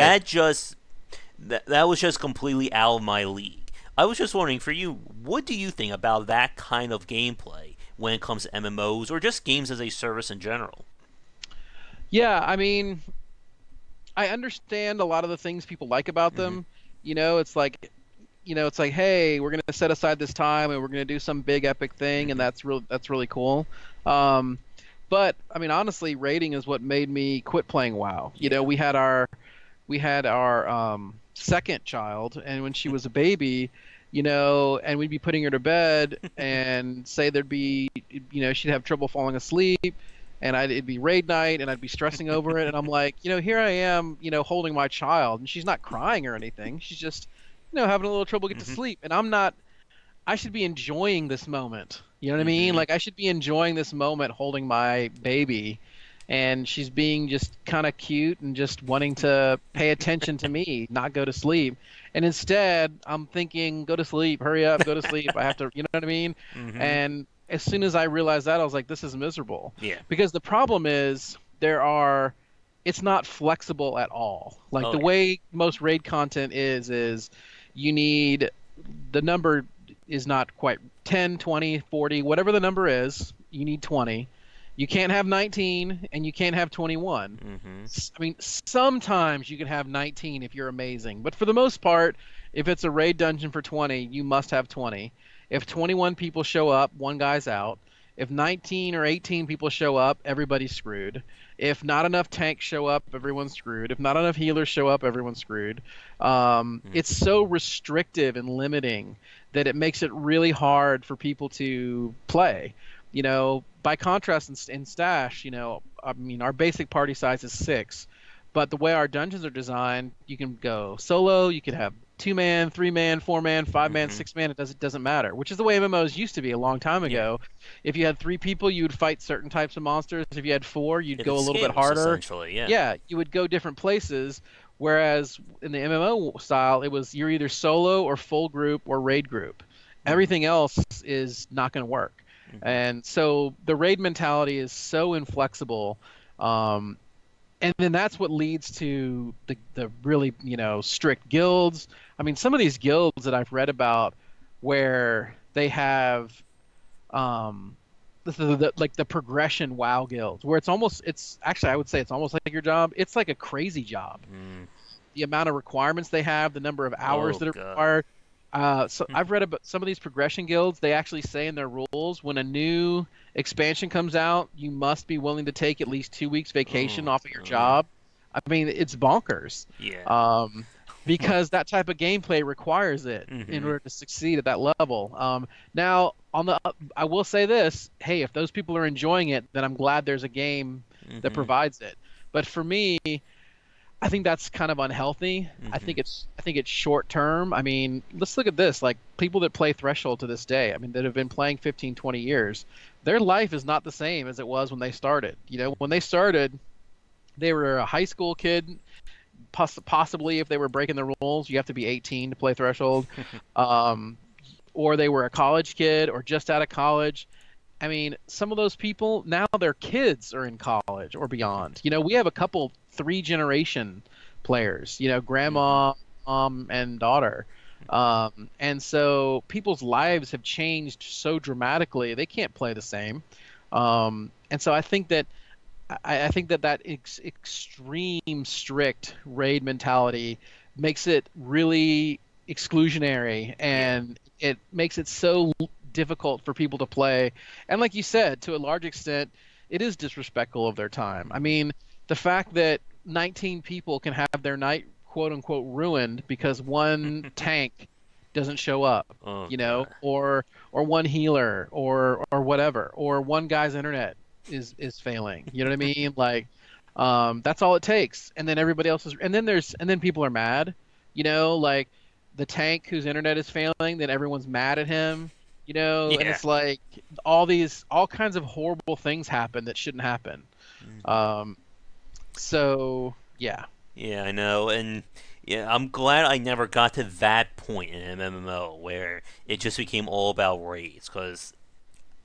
that was just completely out of my league. I was just wondering, for you, what do you think about that kind of gameplay when it comes to MMOs or just games as a service in general? Yeah. I mean, I understand a lot of the things people like about Hmm. them. It's like, it's like, hey, we're gonna set aside this time and we're gonna do some big epic thing, and Hmm. that's really cool. Um, but I mean, honestly, rating is what made me quit playing WoW. Yeah. We had our second child, and when she was a baby, and we'd be putting her to bed, and say there'd be, she'd have trouble falling asleep, and it'd be raid night, and I'd be stressing over it, and I'm like, here I am, holding my child, and she's not crying or anything, she's just, having a little trouble get to Hmm. sleep, and I'm not. I should be enjoying this moment. You know what I mean? Hmm. Like I should be enjoying this moment holding my baby, and she's being just kind of cute and just wanting to pay attention to me, not go to sleep. And instead, I'm thinking, go to sleep, hurry up, go to sleep. I have to, you know what I mean? Hmm. And as soon as I realized that, I was like, this is miserable. Yeah. Because the problem is it's not flexible at all. Like Oh, the yeah. way most raid content is you need the number is not quite 10, 20, 40, whatever the number is, you need 20. You can't have 19 and you can't have 21. Hmm. I mean, sometimes you can have 19 if you're amazing, but for the most part, if it's a raid dungeon for 20, you must have 20. If 21 people show up, one guy's out. If 19 or 18 people show up, everybody's screwed. If not enough tanks show up, everyone's screwed. If not enough healers show up, everyone's screwed. It's so restrictive and limiting that it makes it really hard for people to play. By contrast, in Stash, I mean, our basic party size is six, but the way our dungeons are designed, you can go solo, you can have 2 man, 3 man, 4 man, 5 man, Hmm. 6 man. It doesn't matter, which is the way MMOs used to be a long time Yeah. ago. If you had 3 people, you would fight certain types of monsters. If you had four, you'd If go it a little bit scales, harder. essentially, yeah. Yeah, you would go different places. Whereas in the MMO style, it was you're either solo or full group or raid group. Hmm. Everything else is not going to work. Hmm. And so the raid mentality is so inflexible. Um, and then that's what leads to the really, strict guilds. I mean, some of these guilds that I've read about where they have um, like the progression WoW guilds, where it's actually, I would say it's almost like your job. It's like a crazy job. Mm. The amount of requirements they have, the number of hours Oh, that are God. required. So I've read about some of these progression guilds. They actually say in their rules when a new expansion comes out, you must be willing to take at least 2 weeks vacation Oh, off of your God. job. I mean, it's bonkers. Yeah. Um, because that type of gameplay requires it in Hmm. order to succeed at that level. Now, I will say this: hey, if those people are enjoying it, then I'm glad there's a game that Hmm. provides it. But for me, I think that's kind of unhealthy. Hmm. I think it's short term. I mean, let's look at this. Like people that play Threshold to this day, I mean, that have been playing 15, 20 years, their life is not the same as it was when they started. When they started, they were a high school kid. Possibly, if they were breaking the rules, you have to be 18 to play Threshold. Um, or they were a college kid or just out of college. I mean, some of those people now their kids are in college or beyond. We have a couple 3 generation players, Hmm. grandma, mom, and daughter. And so people's lives have changed so dramatically, they can't play the same. And so I think that extreme strict raid mentality makes it really exclusionary, Yeah. and it makes it so difficult for people to play. And like you said, to a large extent, it is disrespectful of their time. I Hmm. mean, the fact that 19 people can have their night quote unquote ruined because one tank doesn't show up, Oh you know, god. or one healer or whatever, or one guy's internet is failing. You know what I mean? Like, that's all it takes, and then everybody else is, and then people are mad, you know, like the tank whose internet is failing, then everyone's mad at him, you know, and Yeah. it's like all kinds of horrible things happen that shouldn't happen. Mhm. Um, so yeah, Yeah, I know, and yeah, I'm glad I never got to that point in MMO where it just became all about raids, because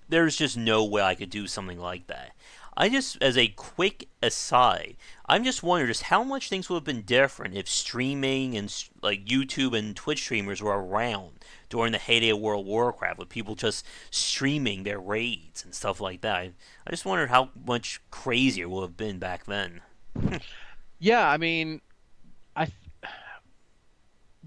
there's just no way I could do something like that. I just, as a quick aside, I'm just wondering just how much things would have been different if streaming and like YouTube and Twitch streamers were around during the heyday of World of Warcraft, with people just streaming their raids and stuff like that. I just wondered how much crazier it would have been back then. yeah. I mean, I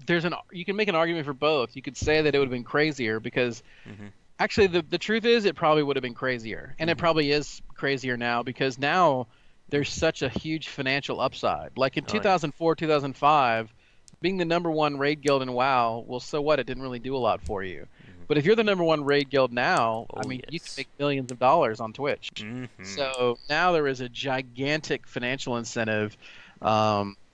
there's an you can make an argument for both. You could say that it would have been crazier because Mhm. actually the truth is it probably would have been crazier, and it Mhm. probably is crazier now because now there's such a huge financial upside. Like in Oh yeah. 2004, 2005, being the number one raid guild in WoW, well, so what? It didn't really do a lot for you. Mhm. But if you're the number one raid guild now, I Oh mean, you can yes. make millions of dollars on Twitch. Mhm. So now there is a gigantic financial incentive.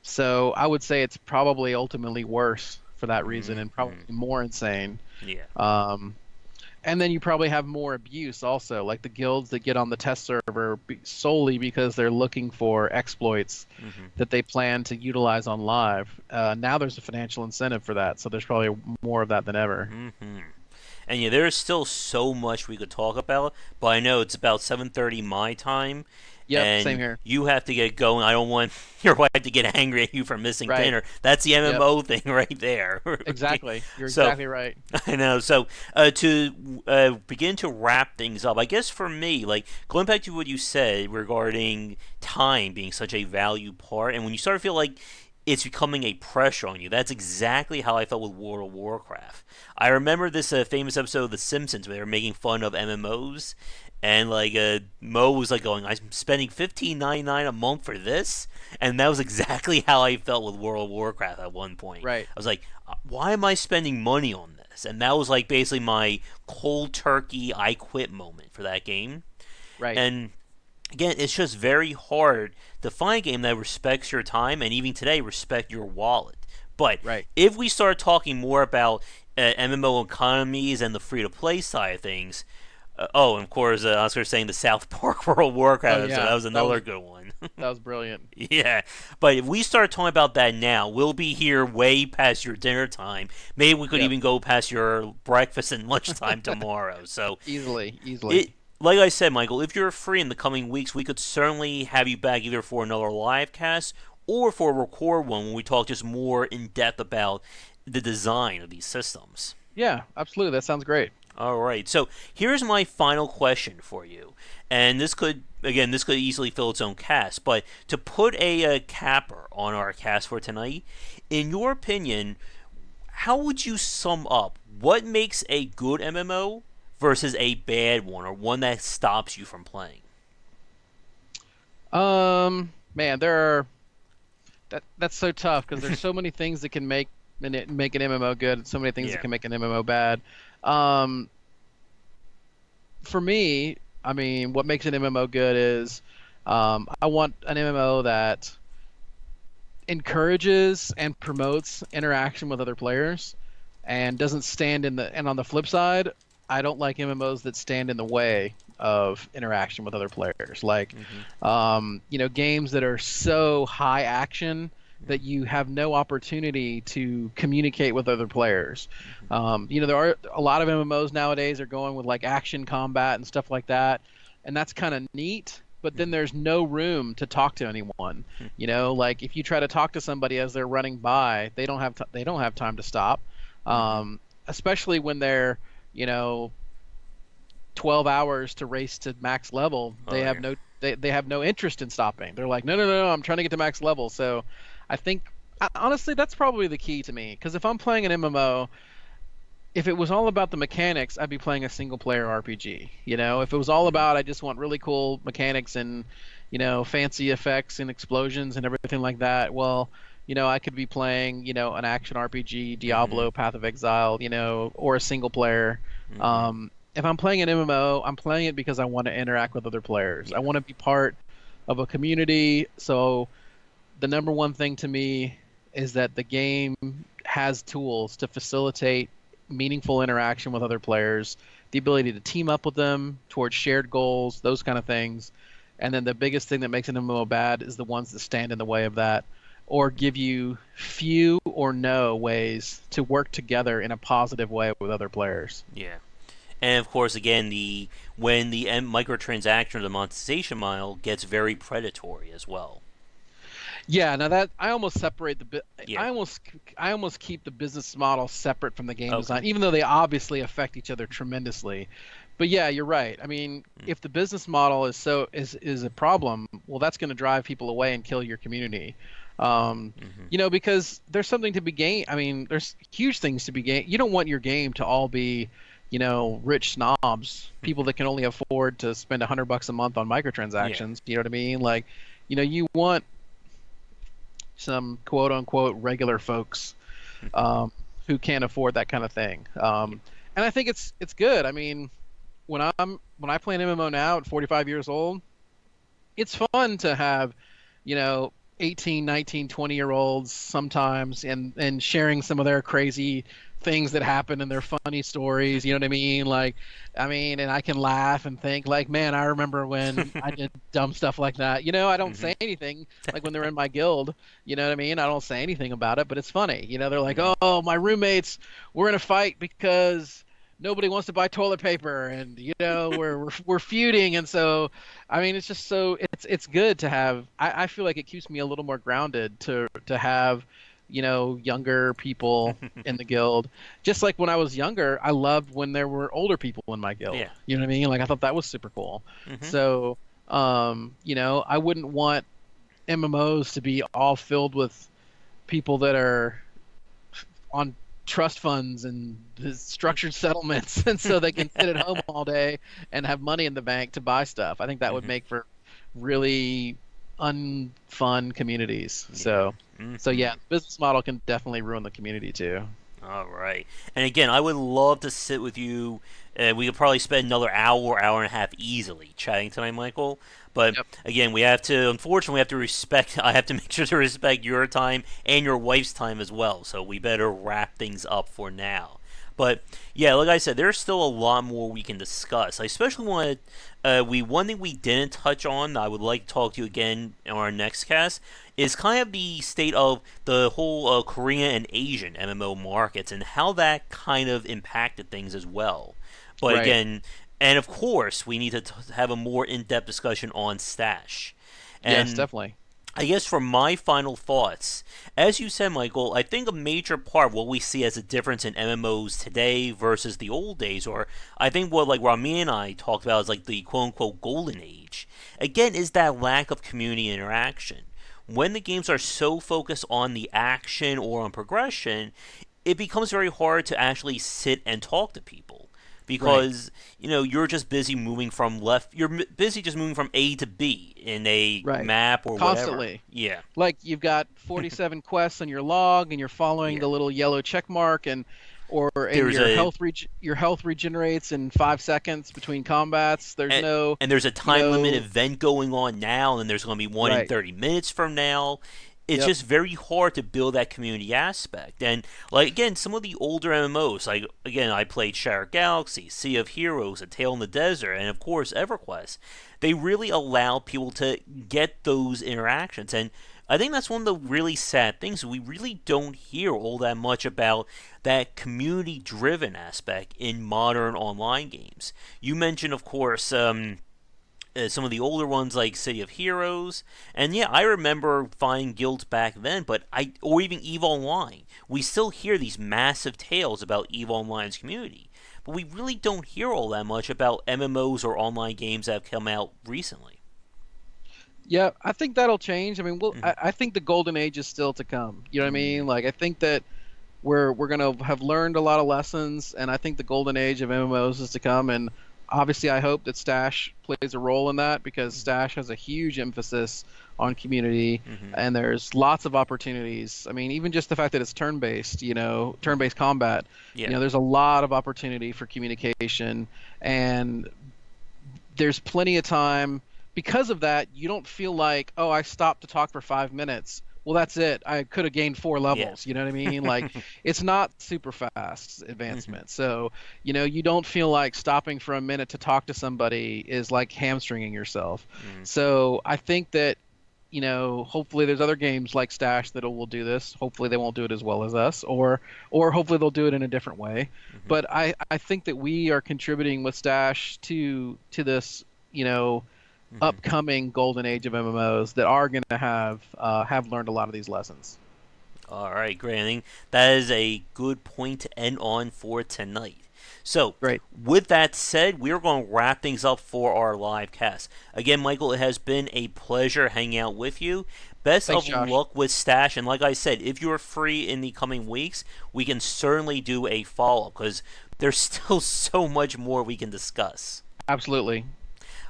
So I would say it's probably ultimately worse for that reason and probably Mhm. more insane. Yeah. Um, and then you probably have more abuse also, like the guilds that get on the test server solely because they're looking for exploits Mhm. that they plan to utilize on live. Now there's a financial incentive for that, so there's probably more of that than ever. Mhm. And yeah, there's still so much we could talk about, but I know it's about 7:30 my time, Yep, same and here. you have to get going. I don't want your wife to get angry at you for missing Right. dinner. That's the Yep. MMO thing right there. Exactly. You're So exactly right. I know. So to begin to wrap things up, I guess for me, like going back to what you said regarding time being such a value part, and when you start to feel like it's becoming a pressure on you, that's exactly how I felt with World of Warcraft. I remember this famous episode of The Simpsons where they were making fun of MMOs, and like Mo was like going, "I'm spending $15.99 a month for this," and that was exactly how I felt with World of Warcraft at one point. Right. I was like, why am I spending money on this? And that was like basically my cold turkey I quit moment for that game. Right. And again, it's just very hard to find a game that respects your time and even today respect your wallet. But Right. if we start talking more about MMO economies and the free to play side of things, oh, and of course, Oscar saying the South Park World of Oh Warcraft, so that yeah. was another good one. That was brilliant. Yeah, but if we start talking about that now, we'll be here way past your dinner time. Maybe we could Yep. even go past your breakfast and lunchtime tomorrow. So Easily. Easily. it, like I said, Michael, if you're free in the coming weeks, we could certainly have you back either for another live cast or for a record one when we talk just more in depth about the design of these systems. Yeah, absolutely. That sounds great. All right. So here's my final question for you, and this could easily fill its own cast. But to put a capper on our cast for tonight, in your opinion, how would you sum up what makes a good MMO versus a bad one, or one that stops you from playing? Man, that's so tough because there's so many things that can make an MMO good, and so many things that Yeah. can make an MMO bad. Um, for me, I mean, what makes an MMO good is I want an MMO that encourages and promotes interaction with other players and doesn't stand in the and on the flip side, I don't like MMOs that stand in the way of interaction with other players. Like Mm-hmm. games that are so high action that you have no opportunity to communicate with other players. There are a lot of MMOs nowadays are going with like action combat and stuff like that, and that's kind of neat. But then there's no room to talk to anyone. Like if you try to talk to somebody as they're running by, they don't have time to stop. Mm-hmm. Especially when they're you know 12 hours to race to max level, Oh yeah. they have no interest in stopping. They're like, no, no, no, no, I'm trying to get to max level. So I think honestly that's probably the key to me because if I'm playing an MMO, if it was all about the mechanics, I'd be playing a single player RPG. If it was all Mm-hmm. about I just want really cool mechanics and fancy effects and explosions and everything like that, well, I could be playing, an action RPG, Mm-hmm. Diablo, Path of Exile, or a single player. Mm-hmm. If I'm playing an MMO, I'm playing it because I want to interact with other players. I Yeah. want to be part of a community. So the number one thing to me is that the game has tools to facilitate meaningful interaction with other players, the ability to team up with them towards shared goals, those kind of things. And then the biggest thing that makes an MMO bad is the ones that stand in the way of that or give you few or no ways to work together in a positive way with other players. Yeah. And of course, again, the when the microtransaction or the monetization model gets very predatory as well. Yeah, now that I almost separate the bit. Yeah. I almost keep the business model separate from the game Okay. design, even though they obviously affect each other tremendously. But yeah, you're right. I mean, Mm. if the business model is a problem, well, that's going to drive people away and kill your community. Mm-hmm. Because there's something to be gained. I mean, there's huge things to be gained. You don't want your game to all be, rich snobs, people that can only afford to spend $100 a month on Yeah. microtransactions. You know what I mean? Like, you want some quote unquote regular folks um, who can't afford that kind of thing. Yeah. And I think it's good. I mean, when I play an MMO now at 45 years old, it's fun to have, you know, 18, 19, 20-year olds sometimes and sharing some of their crazy things that happen and their funny stories, you know what I mean? Like, I mean, and I can laugh and think like, man, I remember when I did dumb stuff like that. I don't Mm-hmm. say anything like when they're in my guild, you know what I mean? I don't say anything about it, but it's funny. They're like, Mm-hmm. "Oh, my roommates, we're in a fight because nobody wants to buy toilet paper and we're feuding." And so I mean, it's just so it's good to have. I feel like it keeps me a little more grounded to have, younger people in the guild. Just like when I was younger, I loved when there were older people in my guild. Yeah. You know what I mean? Like I thought that was super cool. Mm-hmm. So, I wouldn't want MMOs to be all filled with people that are on trust funds and structured settlements and so they can sit at home all day and have money in the bank to buy stuff. I think that would Mm-hmm. make for really unfun communities. Yeah. So Mm-hmm. yeah, business model can definitely ruin the community too. All right. And again, I would love to sit with you. We could probably spend another hour, hour and a half easily chatting tonight, Michael. But Yep. again, we have to, unfortunately, we have to respect, I have to make sure to respect your time and your wife's time as well. So we better wrap things up for now. But yeah, like I said, there's still a lot more we can discuss. I especially want one thing we didn't touch on. I would like to talk to you again on our next cast is kind of the state of the whole Korean and Asian MMO markets and how that kind of impacted things as well. But Right. again, and of course, we need to have a more in-depth discussion on Stash. Yes, And definitely. I guess for my final thoughts, as you said, Michael, I think a major part of what we see as a difference in MMOs today versus the old days, or I think what like Rami and I talked about is like the quote unquote golden age, again, is that lack of community interaction. When the games are so focused on the action or on progression, it becomes very hard to actually sit and talk to people Right. because you're just busy moving from left you're busy just moving from A to B in a Right. map or whatever. Constantly. Yeah. Like you've got 47 quests on your log and you're following Yeah. the little yellow check mark and There's a your health regenerates in 5 seconds between combats. There's and, no, and there's a you time limit know, event going on now, and there's going to be one in right. 30 minutes from now. It's Yep. just very hard to build that community aspect. And like again, some of the older MMOs, like again, I played Shattered Galaxy, Sea of Heroes, A Tale in the Desert, and of course EverQuest. They really allow people to get those interactions, and I think that's one of the really sad things. We really don't hear all that much about that community driven aspect in modern online games. You mentioned, of course, some of the older ones like City of Heroes, and yeah, I remember finding guilds back then. But or even Eve Online, we still hear these massive tales about Eve Online's community, but we really don't hear all that much about MMOs or online games that have come out recently. Yeah, I think that'll change. I mean, Mm-hmm. I think the golden age is still to come. You know what I Mm-hmm. mean? Like I think that we're gonna have learned a lot of lessons, and I think the golden age of MMOs is to come. And Obviously, I hope that Stash plays a role in that because Stash has a huge emphasis on community, Mm-hmm. and there's lots of opportunities. I mean, even just the fact that it's turn-based, turn-based combat, Yeah. there's a lot of opportunity for communication, and there's plenty of time. Because of that, you don't feel like, oh, I stopped to talk for 5 minutes. Well, that's it. I could have gained 4 levels. You know what I mean? Like, it's not super fast Mm-hmm. advancement. So, you don't feel like stopping for a minute to talk to somebody is like hamstringing yourself. Mm-hmm. So, I think that, hopefully there's other games like Stash that will do this. Hopefully they won't do it as well as us, or hopefully they'll do it in a different way. Mm-hmm. But I think that we are contributing with Stash to this, you know, Mm-hmm. upcoming golden age of MMOs that are going to have learned a lot of these lessons. All right, great. I think that is a good point to end on for tonight. So, Great. with that said, we're going to wrap things up for our live cast. Again, Michael, it has been a pleasure hanging out with you. Best Thanks, of Josh. luck with Stash. And like I said, if you're free in the coming weeks, we can certainly do a follow up because there's still so much more we can discuss. Absolutely.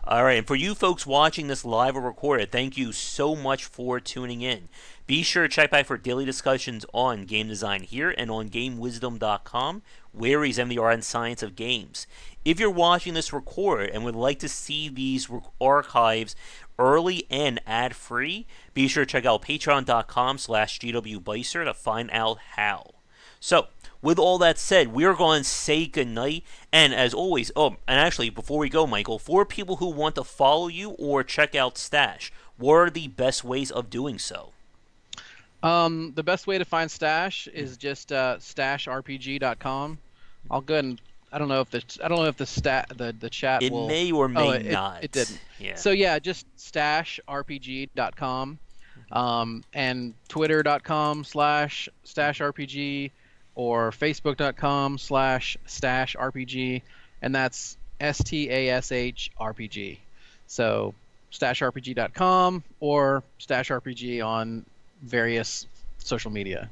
All right, and for you folks watching this live or recorded, thank you so much for tuning in. Be sure to check back for daily discussions on game design here and on GameWisdom.com, where we examine the art and science of games. If you're watching this recorded and would like to see these archives early and ad-free, be sure to check out patreon.com/GWBicer to find out how. So, with all that said, we're going to say goodnight. And as always, and actually, before we go, Michael, for people who want to follow you or check out Stash, what are the best ways of doing so? The best way to find Stash is just stashrpg.com. I'll go ahead and I don't know if the chat It will. may or Oh, may it not. didn't. Yeah. So yeah, just stashrpg.com, and twitter.com/stashrpg, or facebook.com/stashrpg, and that's STASHRPG. So stashrpg.com or stashrpg on various social media.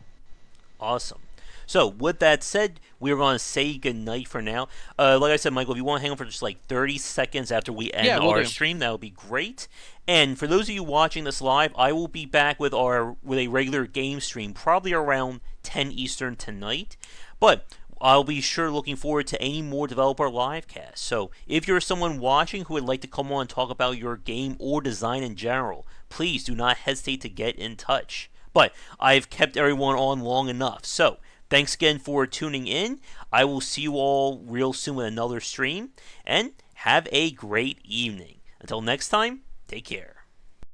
Awesome. So, with that said, we're going to say goodnight for now. Like I said, Michael, if you want to hang on for just like 30 seconds after we Yeah, end we'll our do. stream, that would be great. And for those of you watching this live, I will be back with a regular game stream, probably around 10 Eastern tonight. But I'll be sure looking forward to any more developer live casts. So, if you're someone watching who would like to come on and talk about your game or design in general, please do not hesitate to get in touch. But I've kept everyone on long enough. So, thanks again for tuning in. I will see you all real soon with another stream. And have a great evening. Until next time, take care.